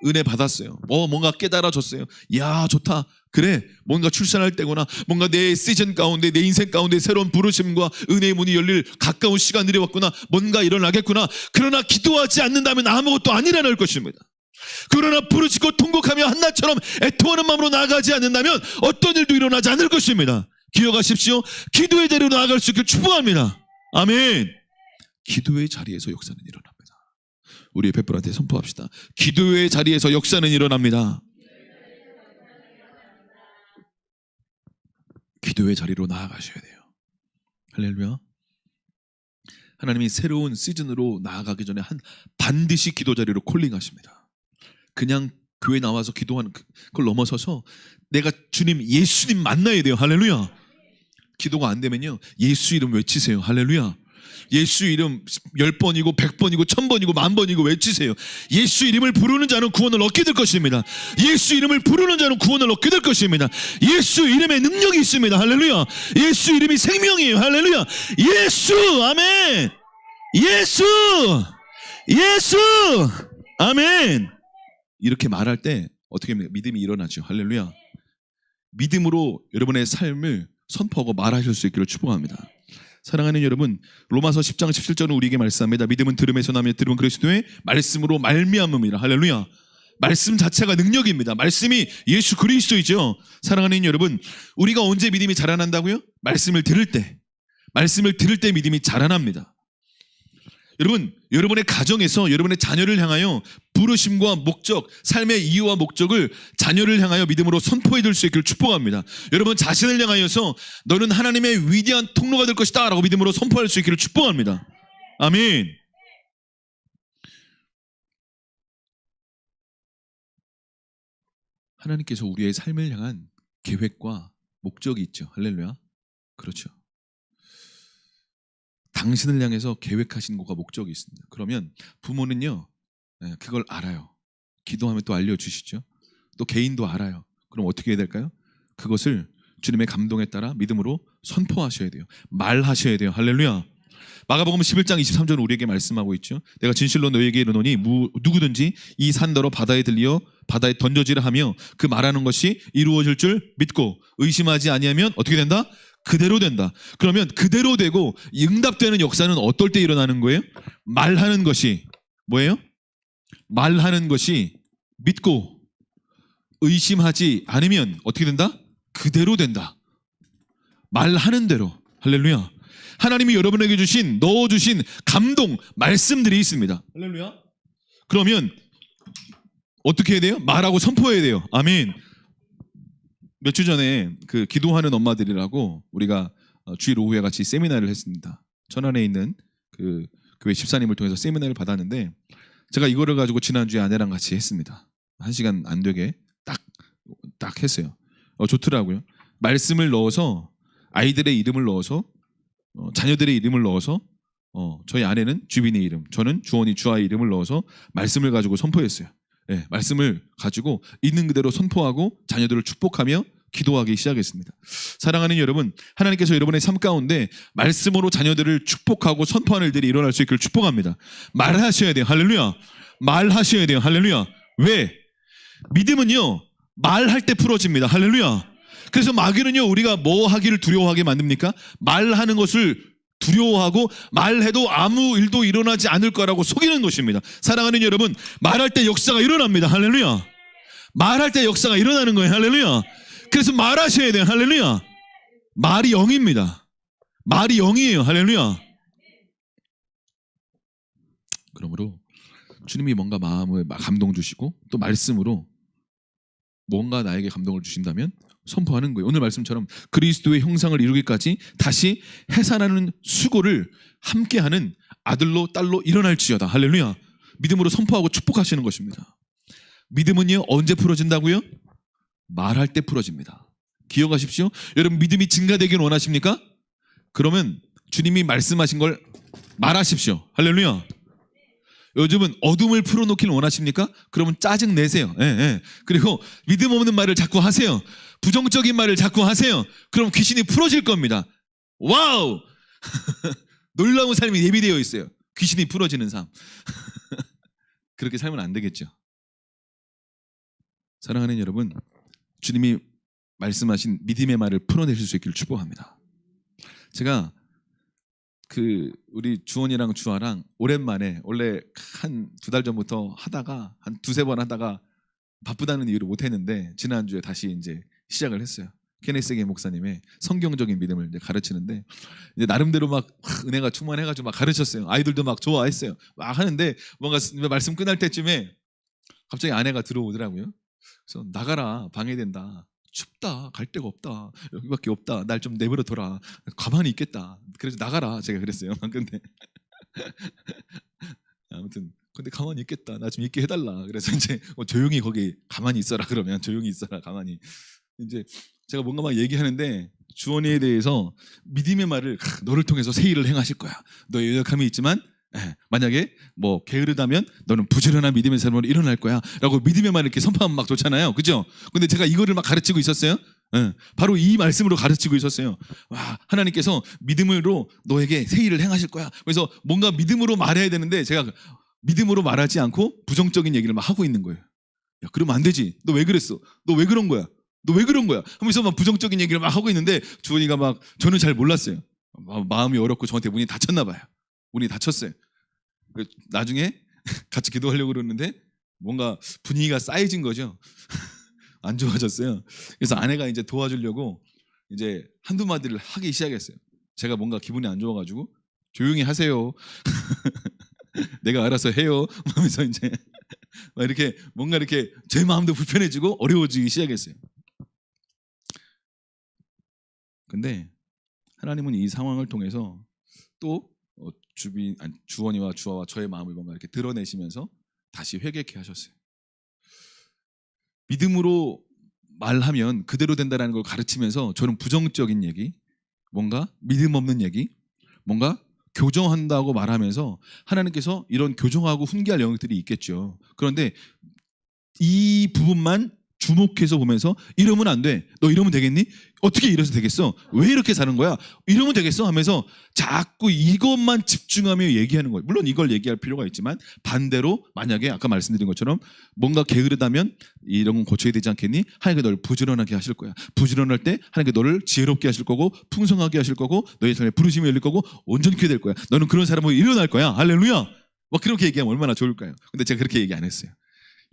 은혜 받았어요. 뭔가 깨달아졌어요. 야, 좋다. 그래, 뭔가 출산할 때구나. 뭔가 내 시즌 가운데, 내 인생 가운데 새로운 부르심과 은혜의 문이 열릴 가까운 시간들이 왔구나. 뭔가 일어나겠구나. 그러나 기도하지 않는다면 아무것도 안 일어날 것입니다. 그러나 부르짖고 통곡하며 한나처럼 애통하는 마음으로 나아가지 않는다면 어떤 일도 일어나지 않을 것입니다. 기억하십시오. 기도의 자리로 나아갈 수 있기를 축복합니다. 아멘. 기도의 자리에서 역사는 일어납니다. 우리 횃불한테 선포합시다. 기도의 자리에서 역사는 일어납니다. 기도의 자리로 나아가셔야 돼요. 할렐루야. 하나님이 새로운 시즌으로 나아가기 전에 반드시 기도 자리로 콜링하십니다. 그냥 교회 나와서 기도하는 그걸 넘어서서 내가 주님, 예수님 만나야 돼요. 할렐루야. 기도가 안 되면요, 예수 이름 외치세요. 할렐루야. 예수 이름 10번이고 100번이고 1000번이고 10,000번이고 외치세요. 예수 이름을 부르는 자는 구원을 얻게 될 것입니다. 예수 이름을 부르는 자는 구원을 얻게 될 것입니다. 예수 이름에 능력이 있습니다. 할렐루야. 예수 이름이 생명이에요. 할렐루야. 예수, 아멘. 예수, 예수, 아멘. 이렇게 말할 때 어떻게 합니까? 믿음이 일어나죠. 할렐루야. 믿음으로 여러분의 삶을 선포하고 말하실 수 있기를 축복합니다. 사랑하는 여러분, 로마서 10장 17절은 우리에게 말씀합니다. 믿음은 들음에서 나며 들음은 그리스도의 말씀으로 말미암음이라. 할렐루야. 말씀 자체가 능력입니다. 말씀이 예수 그리스도이죠. 사랑하는 여러분, 우리가 언제 믿음이 자라난다고요? 말씀을 들을 때, 말씀을 들을 때 믿음이 자라납니다. 여러분, 여러분의 가정에서 여러분의 자녀를 향하여 부르심과 목적, 삶의 이유와 목적을 자녀를 향하여 믿음으로 선포해 줄 수 있기를 축복합니다. 여러분 자신을 향하여서 너는 하나님의 위대한 통로가 될 것이다 라고 믿음으로 선포할 수 있기를 축복합니다. 아멘. 하나님께서 우리의 삶을 향한 계획과 목적이 있죠. 할렐루야. 그렇죠. 당신을 향해서 계획하신 것과 목적이 있습니다. 그러면 부모는요, 그걸 알아요. 기도하면 또 알려주시죠. 또 개인도 알아요. 그럼 어떻게 해야 될까요? 그것을 주님의 감동에 따라 믿음으로 선포하셔야 돼요. 말하셔야 돼요. 할렐루야. 마가복음 11장 23절 우리에게 말씀하고 있죠. 내가 진실로 너희에게 이르노니 누구든지 이 산더러 바다에 들려 바다에 던져지라 하며 그 말하는 것이 이루어질 줄 믿고 의심하지 아니하면 어떻게 된다? 그대로 된다. 그러면 그대로 되고 응답되는 역사는 어떨 때 일어나는 거예요? 말하는 것이 뭐예요? 말하는 것이 믿고 의심하지 않으면 어떻게 된다? 그대로 된다. 말하는 대로. 할렐루야. 하나님이 여러분에게 넣어주신 감동, 말씀들이 있습니다. 할렐루야. 그러면 어떻게 해야 돼요? 말하고 선포해야 돼요. 아멘. 몇 주 전에 그 기도하는 엄마들이라고 우리가 주일 오후에 같이 세미나를 했습니다. 천안에 있는 그 교회 집사님을 통해서 세미나를 받았는데 제가 이거를 가지고 지난주에 아내랑 같이 했습니다. 1시간 안 되게 딱 했어요. 좋더라고요. 말씀을 넣어서 아이들의 이름을 넣어서 자녀들의 이름을 넣어서 저희 아내는 주빈의 이름, 저는 주원이 주아의 이름을 넣어서 말씀을 가지고 선포했어요. 네, 말씀을 가지고 있는 그대로 선포하고 자녀들을 축복하며 기도하기 시작했습니다. 사랑하는 여러분, 하나님께서 여러분의 삶 가운데 말씀으로 자녀들을 축복하고 선포하는 일들이 일어날 수 있기를 축복합니다. 말하셔야 돼요. 할렐루야. 말하셔야 돼요. 할렐루야. 왜? 믿음은요, 말할 때 풀어집니다. 할렐루야. 그래서 마귀는요, 우리가 뭐 하기를 두려워하게 만듭니까? 말하는 것을 두려워하고 말해도 아무 일도 일어나지 않을 거라고 속이는 것입니다. 사랑하는 여러분, 말할 때 역사가 일어납니다. 할렐루야. 말할 때 역사가 일어나는 거예요. 할렐루야. 그래서 말하셔야 돼요. 할렐루야. 말이 영입니다. 말이 영이에요. 할렐루야. 그러므로 주님이 뭔가 마음을 감동 주시고 또 말씀으로 뭔가 나에게 감동을 주신다면 선포하는 거예요. 오늘 말씀처럼 그리스도의 형상을 이루기까지 다시 해산하는 수고를 함께하는 아들로 딸로 일어날지어다. 할렐루야. 믿음으로 선포하고 축복하시는 것입니다. 믿음은요, 언제 풀어진다고요? 말할 때 풀어집니다. 기억하십시오. 여러분, 믿음이 증가되길 원하십니까? 그러면 주님이 말씀하신 걸 말하십시오. 할렐루야. 요즘은 어둠을 풀어놓길 원하십니까? 그러면 짜증 내세요. 예, 예. 그리고 믿음 없는 말을 자꾸 하세요. 부정적인 말을 자꾸 하세요. 그럼 귀신이 풀어질 겁니다. 와우! 놀라운 삶이 예비되어 있어요. 귀신이 풀어지는 삶. 그렇게 살면 안 되겠죠. 사랑하는 여러분, 주님이 말씀하신 믿음의 말을 풀어내실 수 있기를 축복합니다. 제가 우리 주원이랑 주아랑 오랜만에, 원래 한 2달 전부터 하다가 한 2-3번 하다가 바쁘다는 이유로 못했는데 지난주에 다시 이제 시작을 했어요. 케네스게 목사님의 성경적인 믿음을 이제 가르치는데 이제 나름대로 막 은혜가 충만해가지고 막 가르쳤어요. 아이들도 막 좋아했어요. 막 하는데 뭔가 말씀 끝날 때쯤에 갑자기 아내가 들어오더라고요. 그래서 나가라, 방해된다. 춥다, 갈 데가 없다, 여기밖에 없다, 날 좀 내버려 둬라, 가만히 있겠다, 그래서 나가라 제가 그랬어요. 근데 아무튼 근데 가만히 있겠다, 나 좀 있게 해달라. 그래서 이제 조용히 거기 가만히 있어라, 그러면 조용히 있어라, 가만히. 이제 제가 뭔가 막 얘기하는데 주원이에 대해서 믿음의 말을 너를 통해서 새 일을 행하실 거야, 너의 연약함이 있지만 만약에 뭐 게으르다면 너는 부지런한 믿음의 삶으로 일어날 거야 라고 믿음의 말을 이렇게 선포하면 막 좋잖아요. 그죠? 근데 제가 이거를 막 가르치고 있었어요. 바로 이 말씀으로 가르치고 있었어요. 와, 하나님께서 믿음으로 너에게 새 일을 행하실 거야. 그래서 뭔가 믿음으로 말해야 되는데 제가 믿음으로 말하지 않고 부정적인 얘기를 막 하고 있는 거예요. 야, 그러면 안 되지. 너 왜 그랬어? 너 왜 그런 거야? 너 왜 그런 거야? 하면서 막 부정적인 얘기를 막 하고 있는데 주원이가 막, 저는 잘 몰랐어요. 마음이 어렵고 저한테 문이 닫혔나 봐요. 문이 닫혔어요. 나중에 같이 기도하려고 그러는데 뭔가 분위기가 쌓여진 거죠. 안 좋아졌어요. 그래서 아내가 이제 도와주려고 이제 한두 마디를 하기 시작했어요. 제가 뭔가 기분이 안 좋아가지고 조용히 하세요. 내가 알아서 해요. 하면서 이제 막 이렇게 뭔가 이렇게 제 마음도 불편해지고 어려워지기 시작했어요. 근데 하나님은 이 상황을 통해서 또 주원이와 주아와 저의 마음을 뭔가 이렇게 드러내시면서 다시 회개케 하셨어요. 믿음으로 말하면 그대로 된다는 걸 가르치면서 저는 부정적인 얘기, 뭔가 믿음 없는 얘기, 뭔가 교정한다고 말하면서 하나님께서 이런 교정하고 훈계할 영역들이 있겠죠. 그런데 이 부분만 주목해서 보면서 이러면 안 돼. 너 이러면 되겠니? 어떻게 이래서 되겠어? 왜 이렇게 사는 거야? 이러면 되겠어? 하면서 자꾸 이것만 집중하며 얘기하는 거예요. 물론 이걸 얘기할 필요가 있지만 반대로 만약에 아까 말씀드린 것처럼 뭔가 게으르다면 이런 건 고쳐야 되지 않겠니? 하나님께 너를 부지런하게 하실 거야. 부지런할 때 하나님께 너를 지혜롭게 하실 거고 풍성하게 하실 거고 너의 삶에 부르심이 열릴 거고 온전케 될 거야. 너는 그런 사람으로 일어날 거야. 할렐루야. 막 그렇게 얘기하면 얼마나 좋을까요? 근데 제가 그렇게 얘기 안 했어요.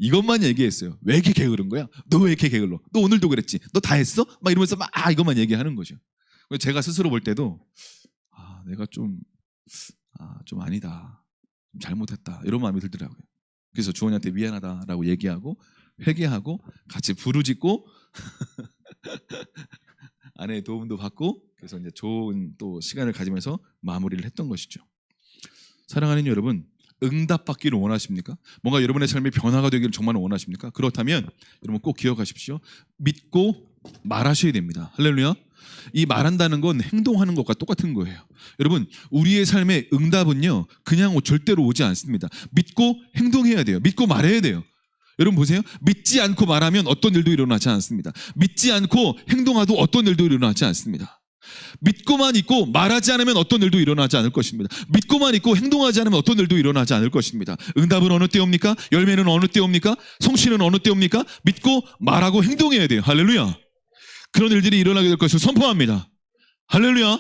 이것만 얘기했어요. 왜 이렇게 게으른 거야? 너 왜 이렇게 게을러? 너 오늘도 그랬지? 너 다 했어? 막 이러면서 막 이것만 얘기하는 거죠. 제가 스스로 볼 때도 내가 좀 아니다. 좀 잘못했다. 이런 마음이 들더라고요. 그래서 주원이한테 미안하다라고 얘기하고 회개하고 같이 부르짖고 아내의 도움도 받고 그래서 이제 좋은 또 시간을 가지면서 마무리를 했던 것이죠. 사랑하는 여러분, 응답받기를 원하십니까? 뭔가 여러분의 삶이 변화가 되기를 정말 원하십니까? 그렇다면 여러분 꼭 기억하십시오. 믿고 말하셔야 됩니다. 할렐루야. 이 말한다는 건 행동하는 것과 똑같은 거예요. 여러분, 우리의 삶의 응답은요 그냥 절대로 오지 않습니다. 믿고 행동해야 돼요. 믿고 말해야 돼요. 여러분 보세요. 믿지 않고 말하면 어떤 일도 일어나지 않습니다. 믿지 않고 행동하도 어떤 일도 일어나지 않습니다. 믿고만 있고 말하지 않으면 어떤 일도 일어나지 않을 것입니다. 믿고만 있고 행동하지 않으면 어떤 일도 일어나지 않을 것입니다. 응답은 어느 때 옵니까? 열매는 어느 때 옵니까? 성취는 어느 때 옵니까? 믿고 말하고 행동해야 돼요. 할렐루야. 그런 일들이 일어나게 될 것을 선포합니다. 할렐루야.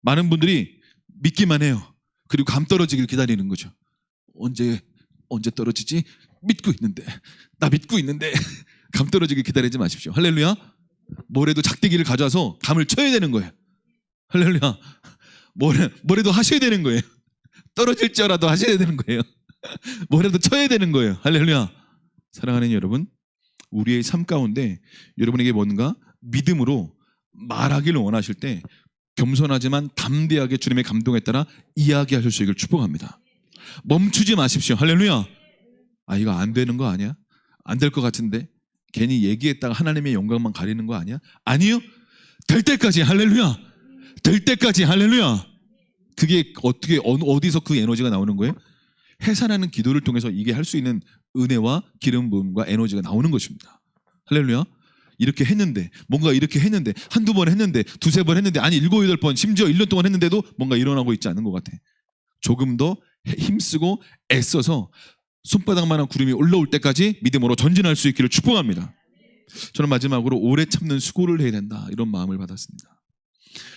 많은 분들이 믿기만 해요. 그리고 감 떨어지길 기다리는 거죠. 언제 떨어지지? 믿고 있는데 나 믿고 있는데 감 떨어지길 기다리지 마십시오. 할렐루야. 뭐래도 작대기를 가져와서 감을 쳐야 되는 거예요. 할렐루야. 뭐래도 하셔야 되는 거예요. 떨어질지라도 하셔야 되는 거예요. 뭐래도 쳐야 되는 거예요. 할렐루야. 사랑하는 여러분, 우리의 삶 가운데 여러분에게 뭔가 믿음으로 말하기를 원하실 때 겸손하지만 담대하게 주님의 감동에 따라 이야기하실 수 있기를 축복합니다. 멈추지 마십시오. 할렐루야. 이거 안 되는 거 아니야? 안 될 것 같은데? 괜히 얘기했다가 하나님의 영광만 가리는 거 아니야? 아니요. 될 때까지. 할렐루야. 될 때까지. 할렐루야. 그게 어디서 그 에너지가 나오는 거예요? 해산하는 기도를 통해서 이게 할 수 있는 은혜와 기름 부음과 에너지가 나오는 것입니다. 할렐루야. 이렇게 했는데 뭔가 이렇게 했는데 한두 번 했는데 두세 번 했는데 아니 7, 8번 심지어 1년 동안 했는데도 뭔가 일어나고 있지 않은 것 같아. 조금 더 힘쓰고 애써서 손바닥만한 구름이 올라올 때까지 믿음으로 전진할 수 있기를 축복합니다. 저는 마지막으로 오래 참는 수고를 해야 된다 이런 마음을 받았습니다.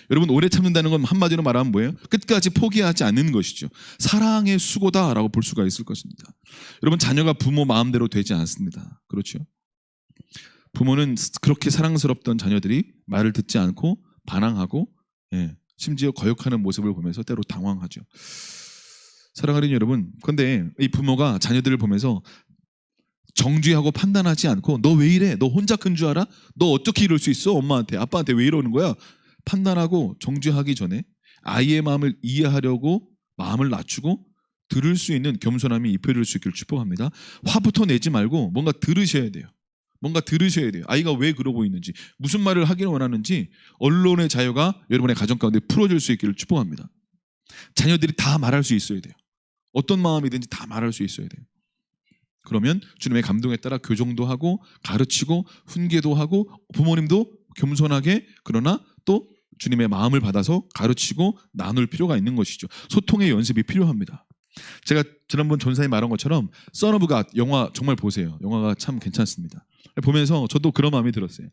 여러분 오래 참는다는 건 한마디로 말하면 뭐예요? 끝까지 포기하지 않는 것이죠. 사랑의 수고다라고 볼 수가 있을 것입니다. 여러분 자녀가 부모 마음대로 되지 않습니다. 그렇죠? 부모는 그렇게 사랑스럽던 자녀들이 말을 듣지 않고 반항하고 심지어 거역하는 모습을 보면서 때로 당황하죠. 사랑하는 여러분, 그런데 이 부모가 자녀들을 보면서 정죄하고 판단하지 않고 너 왜 이래? 너 혼자 큰 줄 알아? 너 어떻게 이럴 수 있어? 엄마한테 아빠한테 왜 이러는 거야? 판단하고 정죄하기 전에 아이의 마음을 이해하려고 마음을 낮추고 들을 수 있는 겸손함이 입혀질 수 있기를 축복합니다. 화부터 내지 말고 뭔가 들으셔야 돼요. 뭔가 들으셔야 돼요. 아이가 왜 그러고 있는지 무슨 말을 하기를 원하는지 언론의 자유가 여러분의 가정 가운데 풀어질 수 있기를 축복합니다. 자녀들이 다 말할 수 있어야 돼요. 어떤 마음이든지 다 말할 수 있어야 돼요. 그러면 주님의 감동에 따라 교정도 하고 가르치고 훈계도 하고 부모님도 겸손하게 그러나 또 주님의 마음을 받아서 가르치고 나눌 필요가 있는 것이죠. 소통의 연습이 필요합니다. 제가 지난번 전사에 말한 것처럼 Son of God 영화 정말 보세요. 영화가 참 괜찮습니다. 보면서 저도 그런 마음이 들었어요.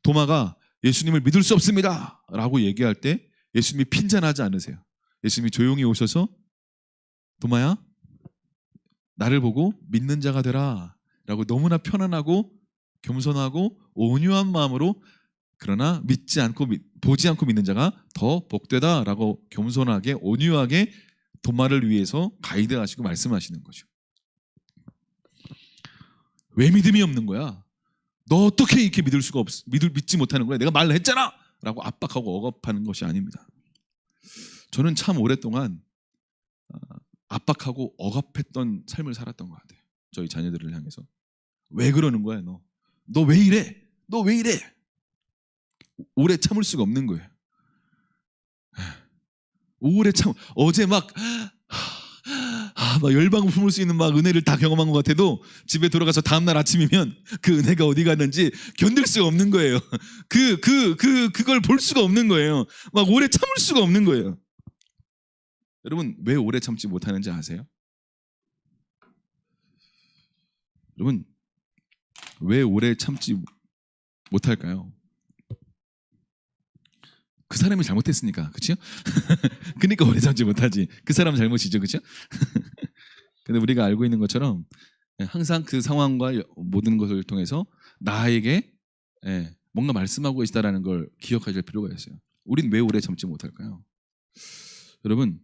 도마가 예수님을 믿을 수 없습니다 라고 얘기할 때 예수님이 핀잔하지 않으세요. 예수님이 조용히 오셔서 도마야 나를 보고 믿는 자가 되라 라고 너무나 편안하고 겸손하고 온유한 마음으로 그러나 보지 않고 믿는 자가 더 복되다라고 겸손하게 온유하게 도마를 위해서 가이드하시고 말씀하시는 거죠. 왜 믿음이 없는 거야? 너 어떻게 이렇게 믿지 못하는 거야? 내가 말을 했잖아! 라고 압박하고 억압하는 것이 아닙니다. 저는 참 오랫동안 압박하고 억압했던 삶을 살았던 것 같아요. 저희 자녀들을 향해서. 왜 그러는 거야 너? 너 왜 이래? 너 왜 이래? 오래 참을 수가 없는 거예요. 오래 어제 막 열방 품을 수 있는 막 은혜를 다 경험한 것 같아도 집에 돌아가서 다음날 아침이면 그 은혜가 어디 갔는지 견딜 수가 없는 거예요. 그걸 볼 수가 없는 거예요. 막 오래 참을 수가 없는 거예요. 여러분 왜 오래 참지 못하는지 아세요? 여러분 왜 오래 참지 못할까요? 그 사람이 잘못했으니까, 그렇죠? 그러니까 오래 참지 못하지. 그 사람 잘못이죠, 그렇죠? 근데 우리가 알고 있는 것처럼 항상 그 상황과 모든 것을 통해서 나에게 뭔가 말씀하고 계시다라는 걸 기억하실 필요가 있어요. 우린 왜 오래 참지 못할까요? 여러분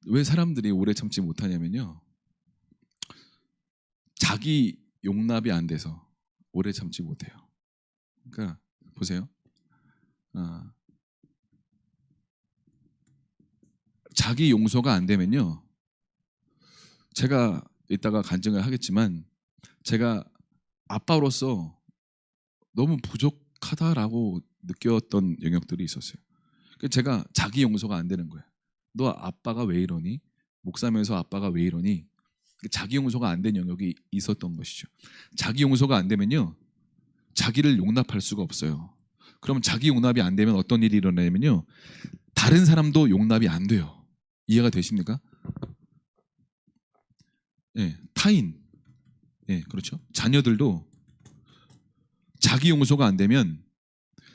왜 사람들이 오래 참지 못하냐면요, 자기 용납이 안 돼서 오래 참지 못해요. 그러니까 보세요. 자기 용서가 안 되면요, 제가 이따가 간증을 하겠지만 제가 아빠로서 너무 부족하다라고 느꼈던 영역들이 있었어요. 제가 자기 용서가 안 되는 거예요. 너 아빠가 왜 이러니? 목사면서 아빠가 왜 이러니? 자기 용서가 안 된 영역이 있었던 것이죠. 자기 용서가 안 되면요, 자기를 용납할 수가 없어요. 그러면 자기 용납이 안 되면 어떤 일이 일어나냐면요, 다른 사람도 용납이 안 돼요. 이해가 되십니까? 타인, 그렇죠. 자녀들도 자기 용서가 안 되면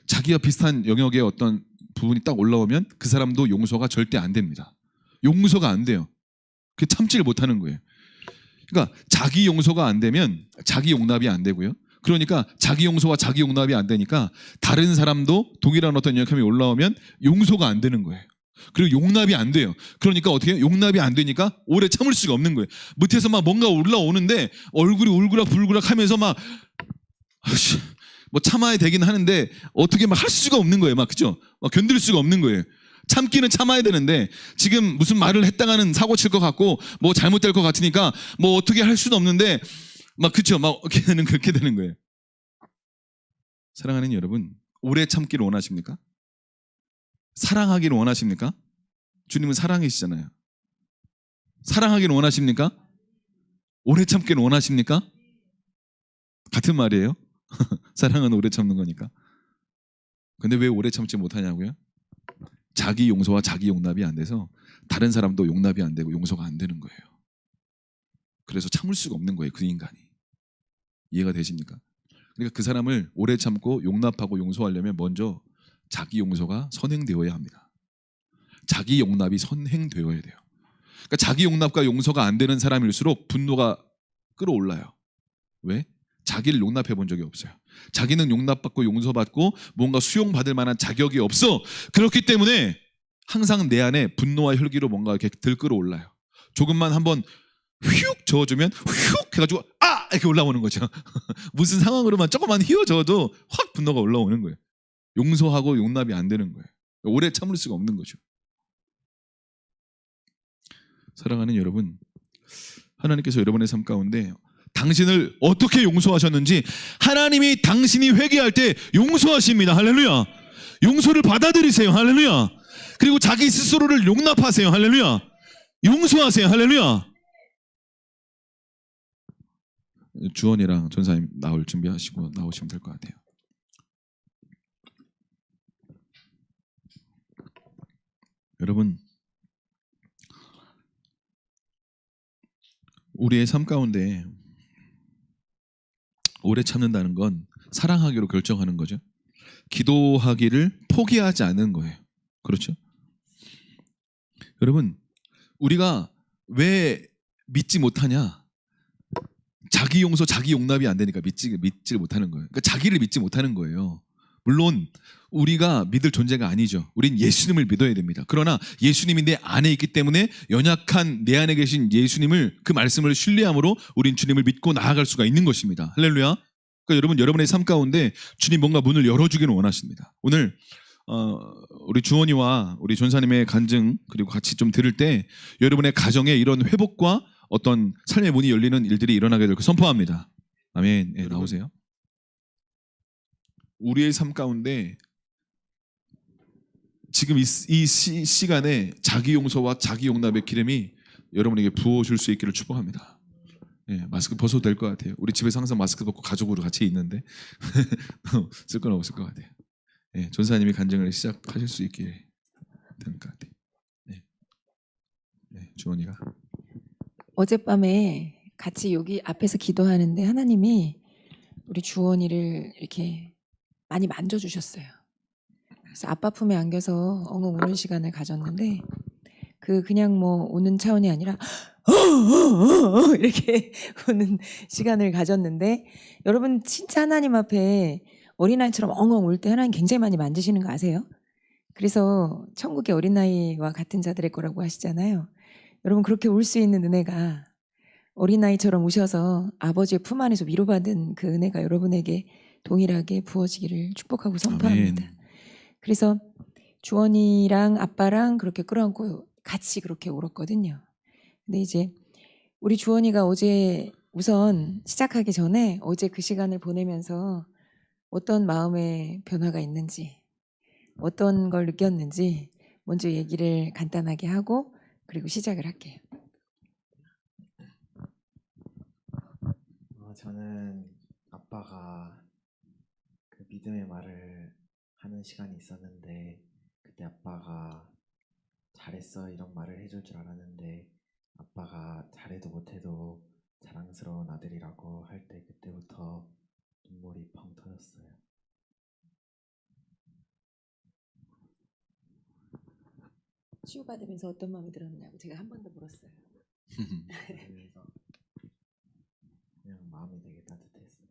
자기와 비슷한 영역의 어떤 부분이 딱 올라오면 그 사람도 용서가 절대 안 됩니다. 용서가 안 돼요. 그 참지를 못하는 거예요. 그러니까 자기 용서가 안 되면 자기 용납이 안 되고요. 그러니까 자기 용서와 자기 용납이 안 되니까 다른 사람도 동일한 어떤 영역함이 올라오면 용서가 안 되는 거예요. 그리고 용납이 안 돼요. 그러니까 어떻게 해요? 용납이 안 되니까 오래 참을 수가 없는 거예요. 밑에서 막 뭔가 올라오는데 얼굴이 울그락불그락 하면서 막 뭐 참아야 되긴 하는데 어떻게 막 할 수가 없는 거예요. 막 그죠? 막 견딜 수가 없는 거예요. 참기는 참아야 되는데 지금 무슨 말을 했다가는 사고 칠 것 같고 뭐 잘못될 것 같으니까 뭐 어떻게 할 수도 없는데 막 그쵸? 막 그렇게 되는 거예요. 사랑하는 여러분, 오래 참기를 원하십니까? 사랑하기를 원하십니까? 주님은 사랑이시잖아요. 사랑하기를 원하십니까? 오래 참기를 원하십니까? 같은 말이에요. 사랑은 오래 참는 거니까. 근데 왜 오래 참지 못하냐고요? 자기 용서와 자기 용납이 안 돼서 다른 사람도 용납이 안 되고 용서가 안 되는 거예요. 그래서 참을 수가 없는 거예요, 그 인간이. 이해가 되십니까? 그러니까 그 사람을 오래 참고 용납하고 용서하려면 먼저 자기 용서가 선행되어야 합니다. 자기 용납이 선행되어야 돼요. 그러니까 자기 용납과 용서가 안 되는 사람일수록 분노가 끌어올라요. 왜? 자기를 용납해 본 적이 없어요. 자기는 용납받고 용서받고 뭔가 수용받을 만한 자격이 없어. 그렇기 때문에 항상 내 안에 분노와 혈기로 뭔가 이렇게 들끓어올라요. 조금만 한번 휙 저어주면 휙 해가지고 이렇게 올라오는 거죠. 무슨 상황으로만 조금만 휘어져도 확 분노가 올라오는 거예요. 용서하고 용납이 안 되는 거예요. 오래 참을 수가 없는 거죠. 사랑하는 여러분, 하나님께서 여러분의 삶 가운데 당신을 어떻게 용서하셨는지, 하나님이 당신이 회개할 때 용서하십니다. 할렐루야. 용서를 받아들이세요. 할렐루야. 그리고 자기 스스로를 용납하세요. 할렐루야. 용서하세요. 할렐루야. 주원이랑 전사님 나올 준비하시고 나오시면 될 것 같아요. 여러분, 우리의 삶 가운데 오래 참는다는 건 사랑하기로 결정하는 거죠. 기도하기를 포기하지 않는 거예요. 그렇죠? 여러분, 우리가 왜 믿지 못하냐? 자기 용서, 자기 용납이 안 되니까 믿지 못하는 거예요. 그러니까 자기를 믿지 못하는 거예요. 물론 우리가 믿을 존재가 아니죠. 우린 예수님을 믿어야 됩니다. 그러나 예수님이 내 안에 있기 때문에 연약한 내 안에 계신 예수님을, 그 말씀을 신뢰함으로 우린 주님을 믿고 나아갈 수가 있는 것입니다. 할렐루야. 그러니까 여러분, 여러분의 삶 가운데 주님 뭔가 문을 열어주기를 원하십니다. 오늘 우리 주원이와 우리 전사님의 간증 그리고 같이 좀 들을 때 여러분의 가정에 이런 회복과 어떤 삶의 문이 열리는 일들이 일어나게 될 걸 선포합니다. 아멘. 네, 나오세요. 우리의 삶 가운데 지금 이 시간에 자기 용서와 자기 용납의 기름이 여러분에게 부어줄 수 있기를 축복합니다. 네, 마스크 벗어도 될 것 같아요. 우리 집에서 항상 마스크 벗고 가족으로 같이 있는데 쓸 건 없을 것 같아요. 네, 전사님이 간증을 시작하실 수 있게 될 것 같아요. 네. 네, 주원이가 어젯밤에 같이 여기 앞에서 기도하는데 하나님이 우리 주원이를 이렇게 많이 만져주셨어요. 그래서 아빠 품에 안겨서 엉엉 우는 시간을 가졌는데 그냥 뭐 우는 차원이 아니라 이렇게 우는 시간을 가졌는데, 여러분 진짜 하나님 앞에 어린아이처럼 엉엉 울 때 하나님 굉장히 많이 만지시는 거 아세요? 그래서 천국의 어린아이와 같은 자들의 거라고 하시잖아요. 여러분 그렇게 울 수 있는 은혜가, 어린아이처럼 우셔서 아버지의 품 안에서 위로받은 그 은혜가 여러분에게 동일하게 부어지기를 축복하고 선포합니다. 아멘. 그래서 주원이랑 아빠랑 그렇게 끌어안고 같이 그렇게 울었거든요. 근데 이제 우리 주원이가 어제 우선 시작하기 전에 어제 그 시간을 보내면서 어떤 마음의 변화가 있는지, 어떤 걸 느꼈는지 먼저 얘기를 간단하게 하고 그리고 시작을 할게요. 저는 아빠가 그 믿음의 말을 하는 시간이 있었는데, 그때 아빠가 잘했어 이런 말을 해줄 줄 알았는데 아빠가 잘해도 못해도 자랑스러운 아들이라고 할 때 그때부터 눈물이 펑 터졌어요. 치유받으면서 어떤 마음이 들었냐고 제가 한 번 더 물었어요. 그래서 그냥 마음이 되게 따뜻했어요.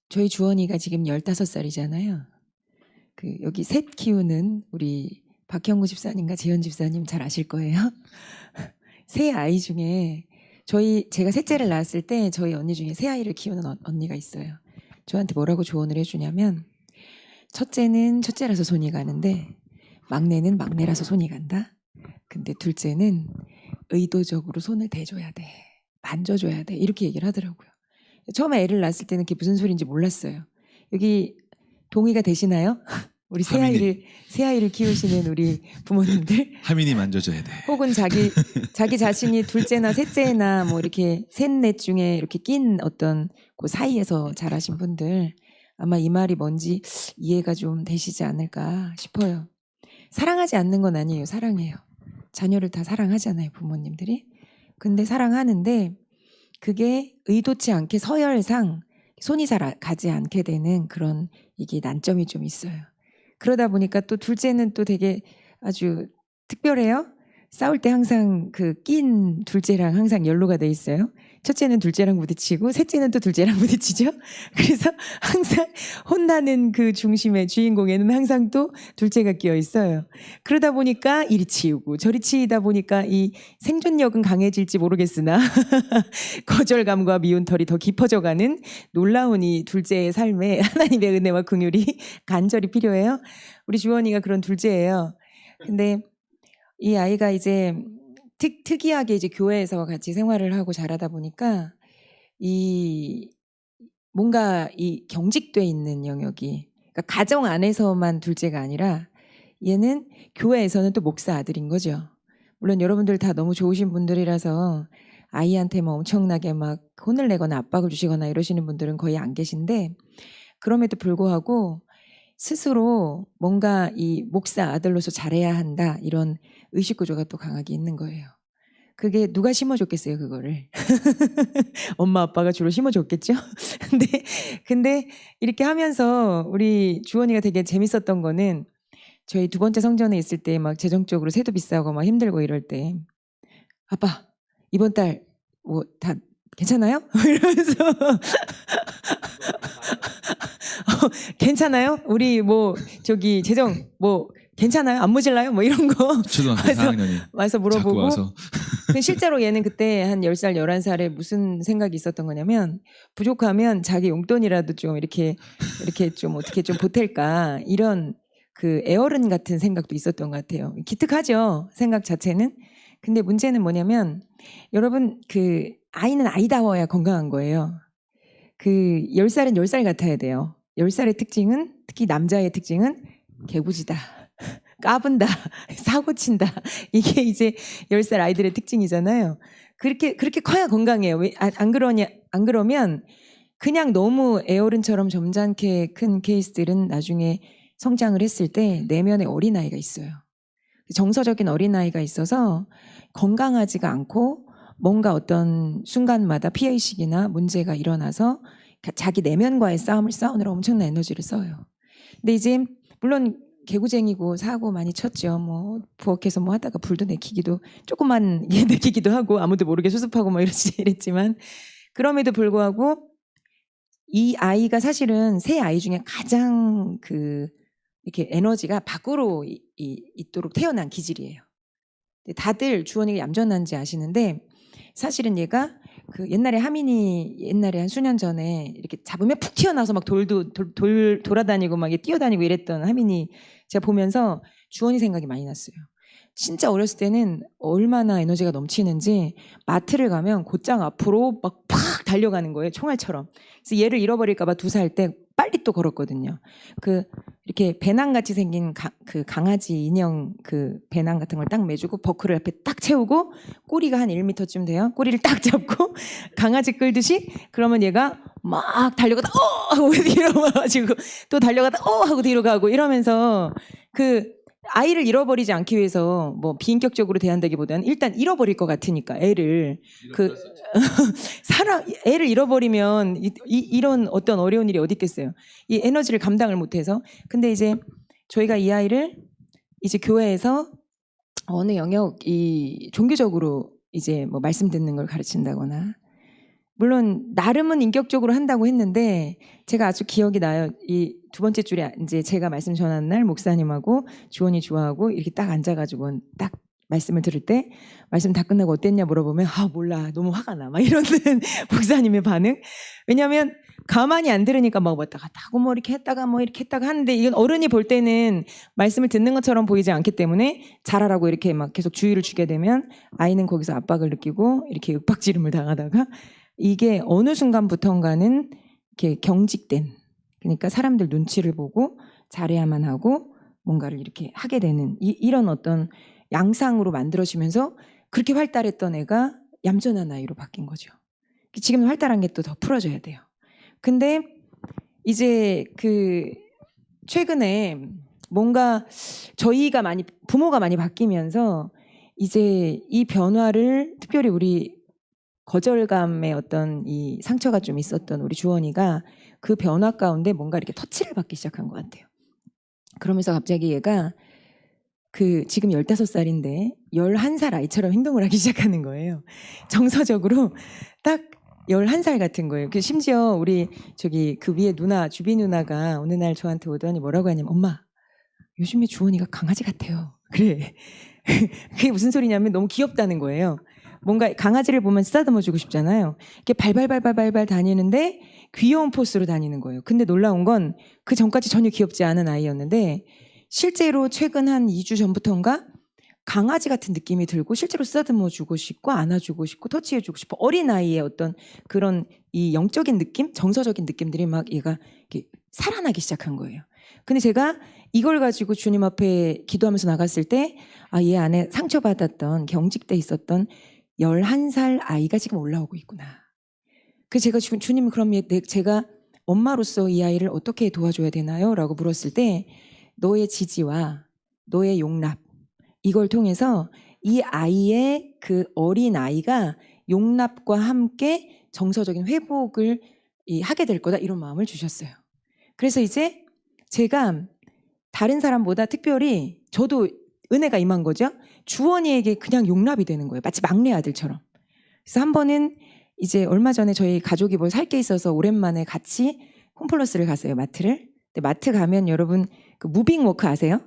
저희 주원이가 지금 15살이잖아요. 여기 셋 키우는 우리 박형구 집사님과 재현 집사님 잘 아실 거예요. 세 아이 중에 제가 셋째를 낳았을 때 저희 언니 중에 세 아이를 키우는 언니가 있어요. 저한테 뭐라고 조언을 해주냐면, 첫째는 첫째라서 손이 가는데 막내는 막내라서 손이 간다. 근데 둘째는 의도적으로 손을 대줘야 돼, 만져줘야 돼, 이렇게 얘기를 하더라고요. 처음에 애를 낳았을 때는 그게 무슨 소리인지 몰랐어요. 여기 동의가 되시나요? 우리 새 아이를 키우시는 우리 부모님들, 하민이 만져줘야 돼. 혹은 자기 자신이 둘째나 셋째나 뭐 이렇게 셋 넷 중에 이렇게 낀 어떤 그 사이에서 자라신 분들, 아마 이 말이 뭔지 이해가 좀 되시지 않을까 싶어요. 사랑하지 않는 건 아니에요. 사랑해요. 자녀를 다 사랑하잖아요, 부모님들이. 근데 사랑하는데 그게 의도치 않게 서열상 손이 잘 가지 않게 되는 그런 이게 난점이 좀 있어요. 그러다 보니까 또 둘째는 또 되게 아주 특별해요. 싸울 때 항상 낀 둘째랑 항상 연로가 돼 있어요. 첫째는 둘째랑 부딪히고 셋째는 또 둘째랑 부딪히죠. 그래서 항상 혼나는 그 중심의 주인공에는 항상 또 둘째가 끼어 있어요. 그러다 보니까 이리 치우고 저리 치이다 보니까 이 생존력은 강해질지 모르겠으나 거절감과 미운털이 더 깊어져가는 놀라운 이 둘째의 삶에 하나님의 은혜와 긍휼이 간절히 필요해요. 우리 주원이가 그런 둘째예요. 근데 이 아이가 이제 특이하게 이제 교회에서 같이 생활을 하고 자라다 보니까 뭔가 이 경직돼 있는 영역이, 그러니까 가정 안에서만 둘째가 아니라 얘는 교회에서는 또 목사 아들인 거죠. 물론 여러분들 다 너무 좋으신 분들이라서 아이한테 뭐 엄청나게 막 혼을 내거나 압박을 주시거나 이러시는 분들은 거의 안 계신데, 그럼에도 불구하고 스스로 뭔가 이 목사 아들로서 잘해야 한다, 이런 의식구조가 또 강하게 있는 거예요. 그게 누가 심어줬겠어요, 그거를. 엄마 아빠가 주로 심어줬겠죠. 근데 이렇게 하면서 우리 주원이가 되게 재밌었던 거는, 저희 두 번째 성전에 있을 때 막 재정적으로 세도 비싸고 막 힘들고 이럴 때, 아빠 이번 달 뭐 다 괜찮아요? 이러면서 괜찮아요? 우리 뭐 저기 재정 뭐 괜찮아요? 안 모질라요? 뭐 이런 거 초등학교 와서 4학년이 와서 자꾸 물어보고 와서 근데 실제로 얘는 그때 한 10살, 11살에 무슨 생각이 있었던 거냐면 부족하면 자기 용돈이라도 좀 이렇게 좀 어떻게 좀 보탤까 이런 그 애어른 같은 생각도 있었던 것 같아요. 기특하죠. 생각 자체는. 근데 문제는 뭐냐면 여러분 그 아이는 아이다워야 건강한 거예요. 그 10살은 10살 같아야 돼요. 10살의 특징은 특히 남자의 특징은 개구지다. 까분다. 사고친다. 이게 이제 10살 아이들의 특징이잖아요. 그렇게 커야 건강해요. 안 그러면 그냥 너무 애어른처럼 점잖게 큰 케이스들은 나중에 성장을 했을 때 내면에 어린아이가 있어요. 정서적인 어린아이가 있어서 건강하지가 않고 뭔가 어떤 순간마다 피해의식이나 문제가 일어나서 자기 내면과의 싸움을 싸우느라 엄청난 에너지를 써요. 근데 이제 물론 개구쟁이고 사고 많이 쳤죠. 뭐 부엌에서 뭐 하다가 불도 내키기도 조그만 내키기도 하고 아무도 모르게 수습하고 뭐 이랬지만 그럼에도 불구하고 이 아이가 사실은 세 아이 중에 가장 그 이렇게 에너지가 밖으로 있도록 태어난 기질이에요. 다들 주원이가 얌전한지 아시는데 사실은 얘가 그 옛날에 한 수년 전에 이렇게 잡으면 푹 튀어나와서 막 돌아다니고 막 뛰어다니고 이랬던 하민이 제가 보면서 주원이 생각이 많이 났어요. 진짜 어렸을 때는 얼마나 에너지가 넘치는지 마트를 가면 곧장 앞으로 막 팍 달려가는 거예요. 총알처럼. 그래서 얘를 잃어버릴까 봐 2살 때 빨리 또 걸었거든요. 그 이렇게 배낭 같이 생긴 그 강아지 인형 그 배낭 같은 걸 딱 매주고 버클을 앞에 딱 채우고 꼬리가 한 1m쯤 돼요. 꼬리를 딱 잡고 강아지 끌듯이 그러면 얘가 막 달려가다 하고 뒤로 가가지고 또 달려가다 하고 뒤로 가고 이러면서 그 아이를 잃어버리지 않기 위해서 뭐 비인격적으로 대한다기보다는 일단 잃어버릴 것 같으니까 애를 애를 잃어버리면 이런 어떤 어려운 일이 어디 있겠어요. 이 에너지를 감당을 못해서. 근데 이제 저희가 이 아이를 이제 교회에서 어느 영역 이 종교적으로 이제 뭐 말씀 듣는 걸 가르친다거나 물론 나름은 인격적으로 한다고 했는데 제가 아주 기억이 나요. 이 2번째 줄에 이제 제가 말씀 전하는 날 목사님하고 주원이 좋아하고 이렇게 딱 앉아가지고 딱 말씀을 들을 때 말씀 다 끝나고 어땠냐 물어보면 몰라 너무 화가 나 막 이러는 목사님의 반응. 왜냐하면 가만히 안 들으니까 막 왔다 갔다 하고 뭐 이렇게 했다가 하는데 이건 어른이 볼 때는 말씀을 듣는 것처럼 보이지 않기 때문에 잘하라고 이렇게 막 계속 주의를 주게 되면 아이는 거기서 압박을 느끼고 이렇게 윽박지름을 당하다가 이게 어느 순간부터인가는 이렇게 경직된 그러니까 사람들 눈치를 보고 잘해야만 하고 뭔가를 이렇게 하게 되는 이런 어떤 양상으로 만들어지면서 그렇게 활달했던 애가 얌전한 아이로 바뀐 거죠. 지금 활달한 게 또 더 풀어져야 돼요. 근데 이제 그 최근에 뭔가 저희가 부모가 많이 바뀌면서 이제 이 변화를 특별히 우리 거절감의 어떤 이 상처가 좀 있었던 우리 주원이가 그 변화 가운데 뭔가 이렇게 터치를 받기 시작한 것 같아요. 그러면서 갑자기 얘가 그 지금 15살인데 11살 아이처럼 행동을 하기 시작하는 거예요. 정서적으로 딱 11살 같은 거예요. 그 심지어 우리 저기 그 위에 누나 주비 누나가 어느 날 저한테 오더니 뭐라고 하냐면 엄마 요즘에 주원이가 강아지 같아요. 그래. 그게 무슨 소리냐면 너무 귀엽다는 거예요. 뭔가 강아지를 보면 쓰다듬어 주고 싶잖아요. 이렇게 발발발발발발 다니는데 귀여운 포스로 다니는 거예요. 근데 놀라운 건 그 전까지 전혀 귀엽지 않은 아이였는데 실제로 최근 한 2주 전부터인가 강아지 같은 느낌이 들고 실제로 쓰다듬어 주고 싶고 안아주고 싶고 터치해 주고 싶고 어린아이의 어떤 그런 이 영적인 느낌, 정서적인 느낌들이 막 얘가 이렇게 살아나기 시작한 거예요. 근데 제가 이걸 가지고 주님 앞에 기도하면서 나갔을 때 얘 안에 상처받았던 경직돼 있었던 11살 아이가 지금 올라오고 있구나. 그래서 제가 주님 그럼 제가 엄마로서 이 아이를 어떻게 도와줘야 되나요? 라고 물었을 때 너의 지지와 너의 용납 이걸 통해서 이 아이의 그 어린 아이가 용납과 함께 정서적인 회복을 하게 될 거다 이런 마음을 주셨어요. 그래서 이제 제가 다른 사람보다 특별히 저도 은혜가 임한 거죠. 주원이에게 그냥 용납이 되는 거예요. 마치 막내 아들처럼. 그래서 한 번은 이제 얼마 전에 저희 가족이 뭘 살 게 있어서 오랜만에 같이 홈플러스를 갔어요, 마트를. 근데 마트 가면 여러분 그 무빙워크 아세요?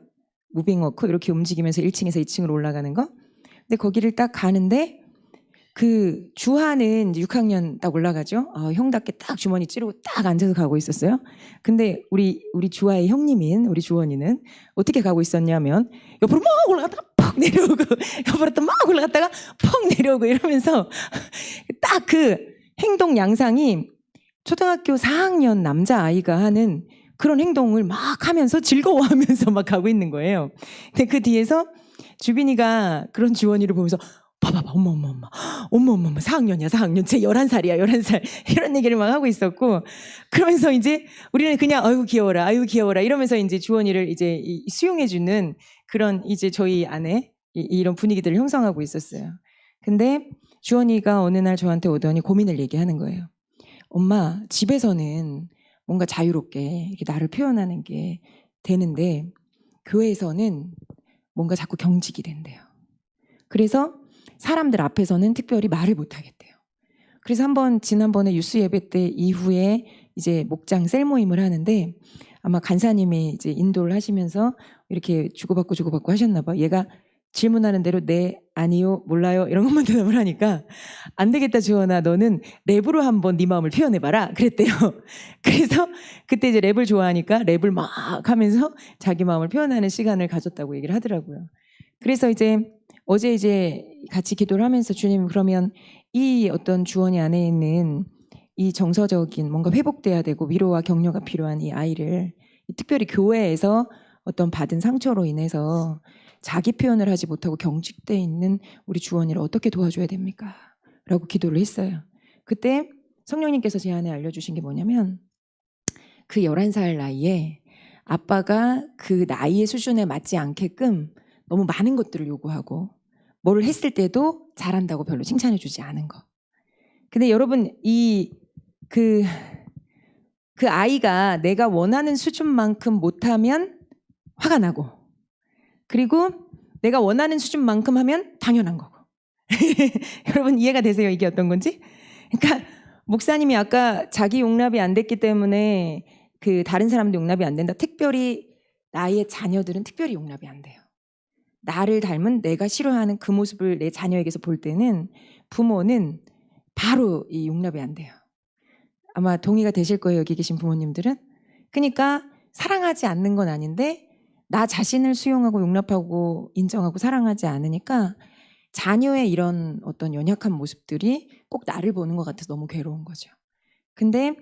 무빙워크 이렇게 움직이면서 1층에서 2층으로 올라가는 거. 근데 거기를 딱 가는데 그 주하는 이제 6학년 딱 올라가죠. 형답게 딱 주머니 찌르고 딱 앉아서 가고 있었어요. 근데 우리 주하의 형님인 우리 주원이는 어떻게 가고 있었냐면 옆으로 막 올라갔다가 퍽 내려오고 옆으로 또 막 올라갔다가 퍽 내려오고 이러면서 딱 그 행동 양상이 초등학교 4학년 남자아이가 하는 그런 행동을 막 하면서 즐거워하면서 막 가고 있는 거예요. 근데 그 뒤에서 주빈이가 그런 주원이를 보면서 봐봐봐, 엄마 4학년이야 4학년 쟤 11살이야 11살 이런 얘기를 막 하고 있었고, 그러면서 이제 우리는 그냥 아유 귀여워라 이러면서 이제 주원이를 이제 수용해주는 그런 이제 저희 안에 이런 분위기들을 형성하고 있었어요. 근데 주원이가 어느 날 저한테 오더니 고민을 얘기하는 거예요. 엄마, 집에서는 뭔가 자유롭게 이렇게 나를 표현하는 게 되는데 교회에서는 뭔가 자꾸 경직이 된대요. 그래서 사람들 앞에서는 특별히 말을 못 하겠대요. 그래서 지난번에 유스 예배 때 이후에 이제 목장 셀 모임을 하는데 아마 간사님이 이제 인도를 하시면서 이렇게 주고받고 하셨나 봐. 얘가 질문하는 대로 네, 아니요, 몰라요 이런 것만 대답을 하니까 안 되겠다 주원아, 너는 랩으로 한번 네 마음을 표현해봐라 그랬대요. 그래서 그때 이제 랩을 좋아하니까 랩을 막 하면서 자기 마음을 표현하는 시간을 가졌다고 얘기를 하더라고요. 그래서 이제 어제 이제 같이 기도를 하면서 주님, 그러면 이 어떤 주원이 안에 있는 이 정서적인 뭔가 회복돼야 되고 위로와 격려가 필요한 이 아이를 특별히 교회에서 어떤 받은 상처로 인해서 자기 표현을 하지 못하고 경직돼 있는 우리 주원이를 어떻게 도와줘야 됩니까? 라고 기도를 했어요. 그때 성령님께서 제 안에 알려주신 게 뭐냐면 그 11살 나이에 아빠가 그 나이의 수준에 맞지 않게끔 너무 많은 것들을 요구하고 뭐를 했을 때도 잘한다고 별로 칭찬해주지 않은 거. 근데 여러분 그 아이가 내가 원하는 수준만큼 못하면 화가 나고, 그리고 내가 원하는 수준만큼 하면 당연한 거고. 여러분 이해가 되세요? 이게 어떤 건지? 그러니까 목사님이 아까 자기 용납이 안 됐기 때문에 그 다른 사람도 용납이 안 된다. 특별히 나의 자녀들은 특별히 용납이 안 돼요. 나를 닮은 내가 싫어하는 그 모습을 내 자녀에게서 볼 때는 부모는 바로 이 용납이 안 돼요. 아마 동의가 되실 거예요, 여기 계신 부모님들은. 그러니까 사랑하지 않는 건 아닌데 나 자신을 수용하고 용납하고 인정하고 사랑하지 않으니까 자녀의 이런 어떤 연약한 모습들이 꼭 나를 보는 것 같아서 너무 괴로운 거죠. 근데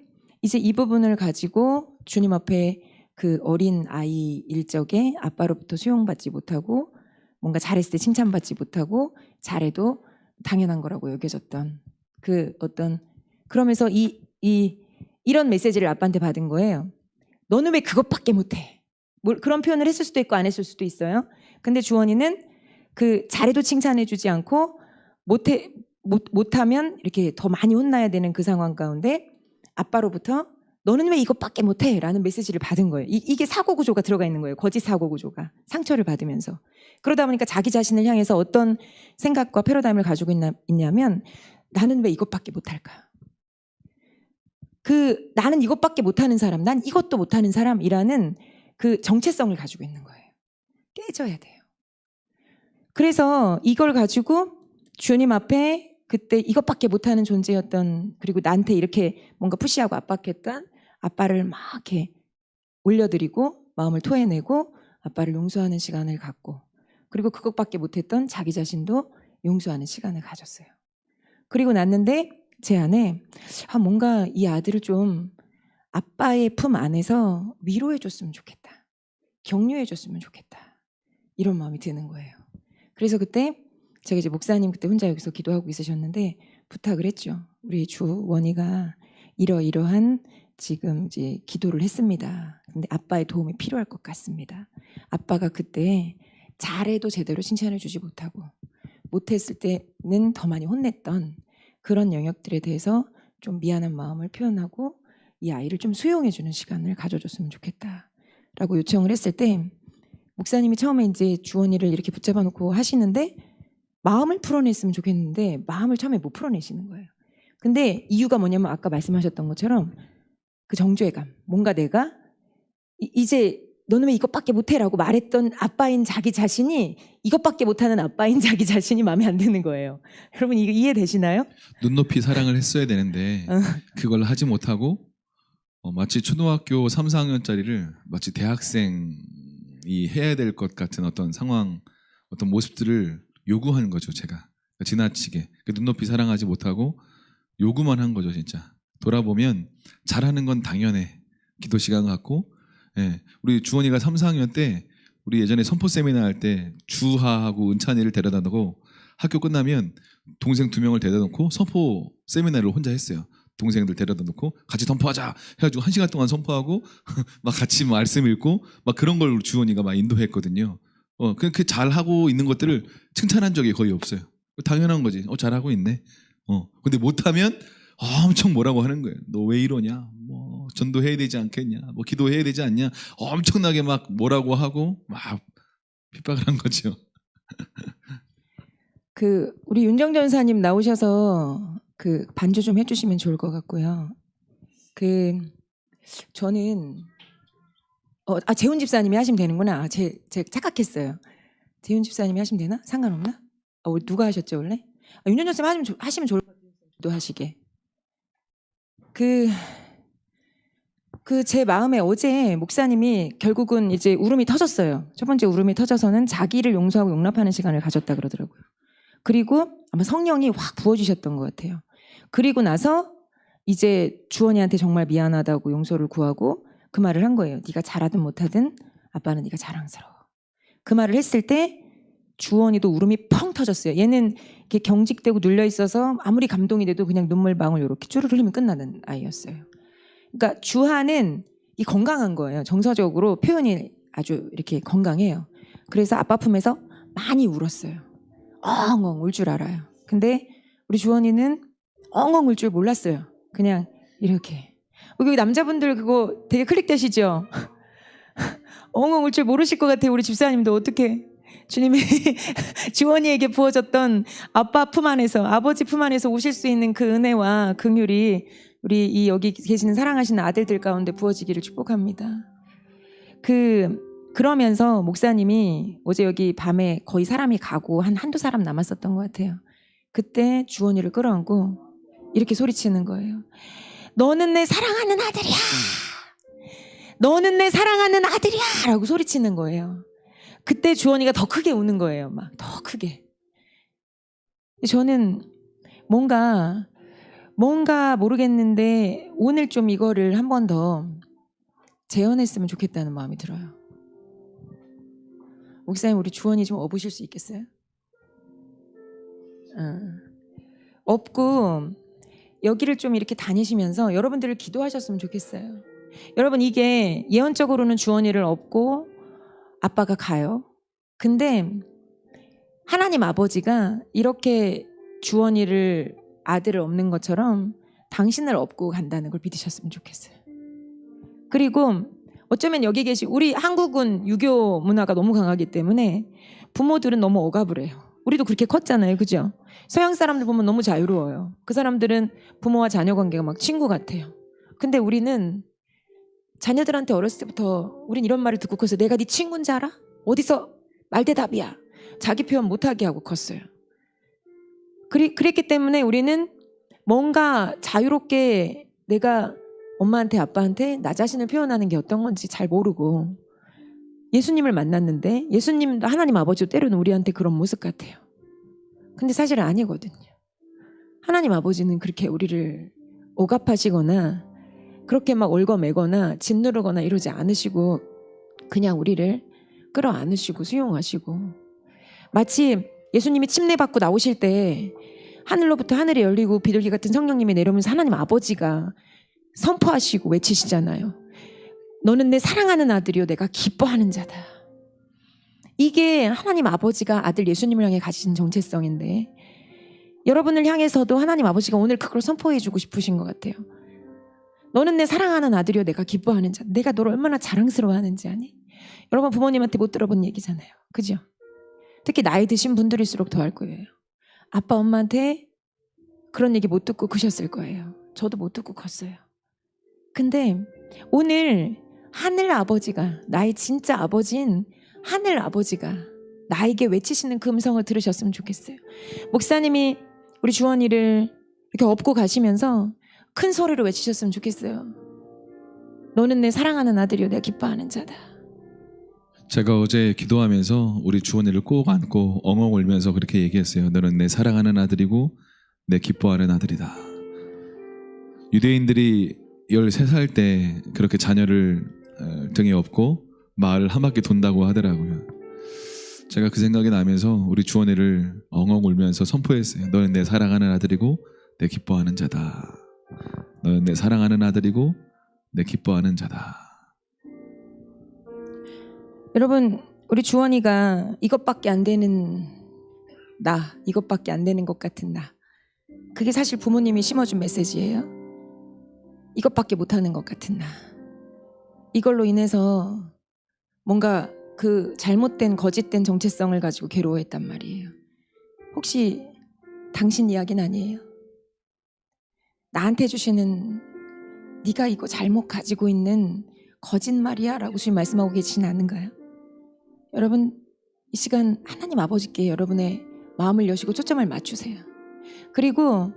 이제 이 부분을 가지고 주님 앞에 그 어린 아이일 적에 아빠로부터 수용받지 못하고 뭔가 잘했을 때 칭찬받지 못하고 잘해도 당연한 거라고 여겨졌던 그 어떤, 그러면서 이런 메시지를 아빠한테 받은 거예요. 너는 왜 그것밖에 못해? 그런 표현을 했을 수도 있고 안 했을 수도 있어요. 근데 주원이는 그 잘해도 칭찬해주지 않고 못하면 이렇게 더 많이 혼나야 되는 그 상황 가운데 아빠로부터 너는 왜 이것밖에 못해? 라는 메시지를 받은 거예요. 이게 사고 구조가 들어가 있는 거예요. 거짓 사고 구조가. 상처를 받으면서. 그러다 보니까 자기 자신을 향해서 어떤 생각과 패러다임을 가지고 있냐면 나는 왜 이것밖에 못할까? 나는 이것밖에 못하는 사람, 난 이것도 못하는 사람이라는 그 정체성을 가지고 있는 거예요. 깨져야 돼요. 그래서 이걸 가지고 주님 앞에 그때 이것밖에 못하는 존재였던, 그리고 나한테 이렇게 뭔가 푸시하고 압박했던 아빠를 막 이렇게 올려드리고 마음을 토해내고 아빠를 용서하는 시간을 갖고, 그리고 그것밖에 못했던 자기 자신도 용서하는 시간을 가졌어요. 그리고 났는데 제 안에 뭔가 이 아들을 좀 아빠의 품 안에서 위로해 줬으면 좋겠다. 격려해 줬으면 좋겠다. 이런 마음이 드는 거예요. 그래서 그때 제가 이제 목사님 그때 혼자 여기서 기도하고 있으셨는데 부탁을 했죠. 우리 주원이가 이러이러한 지금 이제 기도를 했습니다. 근데 아빠의 도움이 필요할 것 같습니다. 아빠가 그때 잘해도 제대로 칭찬해 주지 못하고 못했을 때는 더 많이 혼냈던 그런 영역들에 대해서 좀 미안한 마음을 표현하고 이 아이를 좀 수용해 주는 시간을 가져줬으면 좋겠다라고 요청을 했을 때 목사님이 처음에 이제 주원이를 이렇게 붙잡아 놓고 하시는데 마음을 풀어냈으면 좋겠는데 마음을 처음에 못 풀어내시는 거예요. 근데 이유가 뭐냐면 아까 말씀하셨던 것처럼 그 정죄감, 뭔가 내가 이제 너는 왜 이것밖에 못해라고 말했던 아빠인 자기 자신이 이것밖에 못하는 아빠인 자기 자신이 마음에 안 드는 거예요. 여러분 이거 이해되시나요? 눈높이 사랑을 했어야 되는데 그걸 하지 못하고 마치 초등학교 3, 4학년짜리를 마치 대학생이 해야 될 것 같은 어떤 상황, 어떤 모습들을 요구하는 거죠. 제가 지나치게 눈높이 사랑하지 못하고 요구만 한 거죠. 진짜 돌아보면 잘하는 건 당연해. 기도 시간 갖고 우리 주원이가 3, 4학년 때 우리 예전에 선포 세미나 할 때 주하하고 은찬이를 데려다 놓고 학교 끝나면 동생 2명을 데려다 놓고 선포 세미나를 혼자 했어요. 동생들 데려다 놓고 같이 선포하자 해가지고 1시간 동안 선포하고 막 같이 말씀 읽고 막 그런 걸 주원이가 막 인도했거든요. 그 잘하고 있는 것들을 칭찬한 적이 거의 없어요. 당연한 거지. 잘하고 있네. 근데 못하면 엄청 뭐라고 하는 거예요. 너 왜 이러냐? 뭐 전도해야 되지 않겠냐? 뭐 기도해야 되지 않냐? 엄청나게 막 뭐라고 하고 막 핍박을 한 거죠. 그 우리 윤정 전사님 나오셔서 그 반주 좀 해주시면 좋을 것 같고요. 그 저는 재훈 집사님이 하시면 되는구나. 제가 착각했어요. 재훈 집사님이 하시면 되나? 상관없나? 누가 하셨죠 원래? 윤정 전사님 하시면 좋을 것 같아요. 또 하시게. 제 마음에 어제 목사님이 결국은 이제 울음이 터졌어요. 첫 번째 울음이 터져서는 자기를 용서하고 용납하는 시간을 가졌다 그러더라고요. 그리고 아마 성령이 확 부어주셨던 것 같아요. 그리고 나서 이제 주원이한테 정말 미안하다고 용서를 구하고 그 말을 한 거예요. 네가 잘하든 못하든 아빠는 네가 자랑스러워. 그 말을 했을 때 주원이도 울음이 펑 터졌어요. 얘는 이렇게 경직되고 눌려 있어서 아무리 감동이 돼도 그냥 눈물방울 이렇게 쭈르르 흘리면 끝나는 아이였어요. 그러니까 주하는 이 건강한 거예요. 정서적으로 표현이 아주 이렇게 건강해요. 그래서 아빠 품에서 많이 울었어요. 엉엉 울 줄 알아요. 근데 우리 주원이는 엉엉 울 줄 몰랐어요. 그냥 이렇게. 여기 남자분들 그거 되게 클릭되시죠? 엉엉 울 줄 모르실 것 같아요. 우리 집사님도 어떻게 주님이 주원이에게 부어졌던 아빠 품 안에서 아버지 품 안에서 오실 수 있는 그 은혜와 긍휼이 우리 여기 계시는 사랑하시는 아들들 가운데 부어지기를 축복합니다. 그러면서 목사님이 어제 여기 밤에 거의 사람이 가고 한두 사람 남았었던 것 같아요. 그때 주원이를 끌어안고 이렇게 소리치는 거예요. 너는 내 사랑하는 아들이야. 너는 내 사랑하는 아들이야. 라고 소리치는 거예요. 그때 주원이가 더 크게 우는 거예요. 막 더 크게. 저는 뭔가 모르겠는데 오늘 좀 이거를 한 번 더 재현했으면 좋겠다는 마음이 들어요. 목사님 우리 주원이 좀 업으실 수 있겠어요? 업고 여기를 좀 이렇게 다니시면서 여러분들을 기도하셨으면 좋겠어요. 여러분 이게 예언적으로는 주원이를 업고 아빠가 가요. 근데 하나님 아버지가 이렇게 주원이를 아들을 업는 것처럼 당신을 업고 간다는 걸 믿으셨으면 좋겠어요. 그리고 어쩌면 여기 계신 우리 한국은 유교 문화가 너무 강하기 때문에 부모들은 너무 억압을 해요. 우리도 그렇게 컸잖아요. 그죠? 서양 사람들 보면 너무 자유로워요. 그 사람들은 부모와 자녀 관계가 막 친구 같아요. 근데 우리는 자녀들한테 어렸을 때부터 우린 이런 말을 듣고 커서 내가 네 친구인 줄 알아? 어디서 말대답이야. 자기 표현 못하게 하고 컸어요. 그랬기 때문에 우리는 뭔가 자유롭게 내가 엄마한테 아빠한테 나 자신을 표현하는 게 어떤 건지 잘 모르고 예수님을 만났는데 예수님도 하나님 아버지도 때로는 우리한테 그런 모습 같아요. 근데 사실은 아니거든요. 하나님 아버지는 그렇게 우리를 억압하시거나 그렇게 막 얽어매거나 짓누르거나 이러지 않으시고 그냥 우리를 끌어안으시고 수용하시고 마치 예수님이 침례 받고 나오실 때 하늘로부터 하늘이 열리고 비둘기 같은 성령님이 내려오면서 하나님 아버지가 선포하시고 외치시잖아요. 너는 내 사랑하는 아들이요 내가 기뻐하는 자다. 이게 하나님 아버지가 아들 예수님을 향해 가지신 정체성인데 여러분을 향해서도 하나님 아버지가 오늘 그걸 선포해주고 싶으신 것 같아요. 너는 내 사랑하는 아들이요 내가 기뻐하는 자. 내가 너를 얼마나 자랑스러워하는지 아니? 여러분 부모님한테 못 들어본 얘기잖아요. 그죠? 특히 나이 드신 분들일수록 더 할 거예요. 아빠 엄마한테 그런 얘기 못 듣고 크셨을 거예요. 저도 못 듣고 컸어요. 근데 오늘 하늘 아버지가, 나의 진짜 아버지인 하늘 아버지가 나에게 외치시는 그 음성을 들으셨으면 좋겠어요. 목사님이 우리 주원이를 이렇게 업고 가시면서 큰 소리로 외치셨으면 좋겠어요. 너는 내 사랑하는 아들이요 내가 기뻐하는 자다. 제가 어제 기도하면서 우리 주원이를 꼭 안고 엉엉 울면서 그렇게 얘기했어요. 너는 내 사랑하는 아들이고 내 기뻐하는 아들이다. 유대인들이 13살 때 그렇게 자녀를 등에 업고 마을 한 바퀴 돈다고 하더라고요. 제가 그 생각이 나면서 우리 주원이를 엉엉 울면서 선포했어요. 너는 내 사랑하는 아들이고 내 기뻐하는 자다. 너는 내 사랑하는 아들이고 내 기뻐하는 자다. 여러분, 우리 주원이가 이것밖에 안 되는 나, 이것밖에 안 되는 것 같은 나, 그게 사실 부모님이 심어준 메시지예요. 이것밖에 못하는 것 같은 나, 이걸로 인해서 뭔가 그 잘못된 거짓된 정체성을 가지고 괴로워했단 말이에요. 혹시 당신 이야기는 아니에요? 나한테 주시는 네가 이거 잘못 가지고 있는 거짓말이야 라고 주님 말씀하고 계시진 않은가요? 여러분, 이 시간 하나님 아버지께 여러분의 마음을 여시고 초점을 맞추세요. 그리고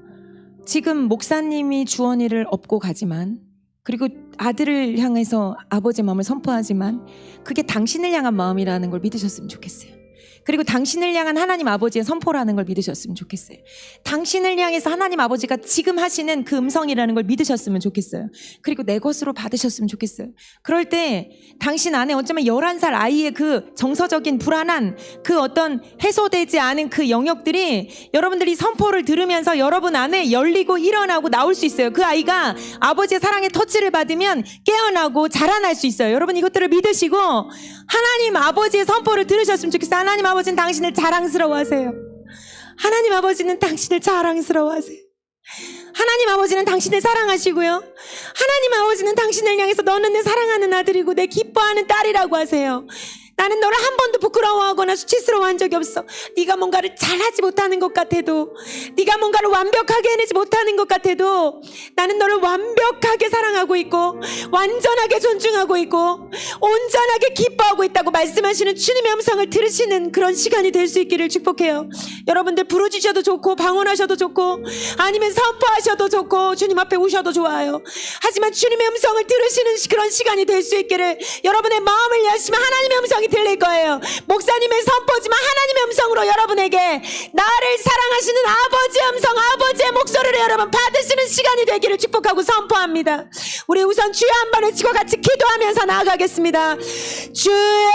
지금 목사님이 주원이를 업고 가지만, 그리고 아들을 향해서 아버지의 마음을 선포하지만 그게 당신을 향한 마음이라는 걸 믿으셨으면 좋겠어요. 그리고 당신을 향한 하나님 아버지의 선포라는 걸 믿으셨으면 좋겠어요. 당신을 향해서 하나님 아버지가 지금 하시는 그 음성이라는 걸 믿으셨으면 좋겠어요. 그리고 내 것으로 받으셨으면 좋겠어요. 그럴 때 당신 안에 어쩌면 11살 아이의 그 정서적인 불안한 그 어떤 해소되지 않은 그 영역들이 여러분들이 선포를 들으면서 여러분 안에 열리고 일어나고 나올 수 있어요. 그 아이가 아버지의 사랑의 터치를 받으면 깨어나고 자라날 수 있어요. 여러분 이것들을 믿으시고 하나님 아버지의 선포를 들으셨으면 좋겠어요. 하나님 아버지는 당신을 자랑스러워하세요. 하나님 아버지는 당신을 자랑스러워하세요. 하나님 아버지는 당신을 사랑하시고요. 하나님 아버지는 당신을 향해서 너는 내 사랑하는 아들이고 내 기뻐하는 딸이라고 하세요. 나는 너를 한 번도 부끄러워하거나 수치스러워한 적이 없어. 네가 뭔가를 잘하지 못하는 것 같아도, 네가 뭔가를 완벽하게 해내지 못하는 것 같아도 나는 너를 완벽하게 사랑하고 있고 완전하게 존중하고 있고 온전하게 기뻐하고 있다고 말씀하시는 주님의 음성을 들으시는 그런 시간이 될 수 있기를 축복해요. 여러분들 부르짖으셔도 좋고 방언하셔도 좋고 아니면 선포하셔도 좋고 주님 앞에 오셔도 좋아요. 하지만 주님의 음성을 들으시는 그런 시간이 될 수 있기를, 여러분의 마음을 여시면 하나님의 음성이 들릴 거예요. 목사님의 선포지만 하나님의 음성으로 여러분에게 나를 사랑하시는 아버지의 음성, 아버지의 목소리를 여러분 받으시는 시간이 되기를 축복하고 선포합니다. 우리 우선 주여 한 번 외치고 같이 기도하면서 나아가겠습니다. 주여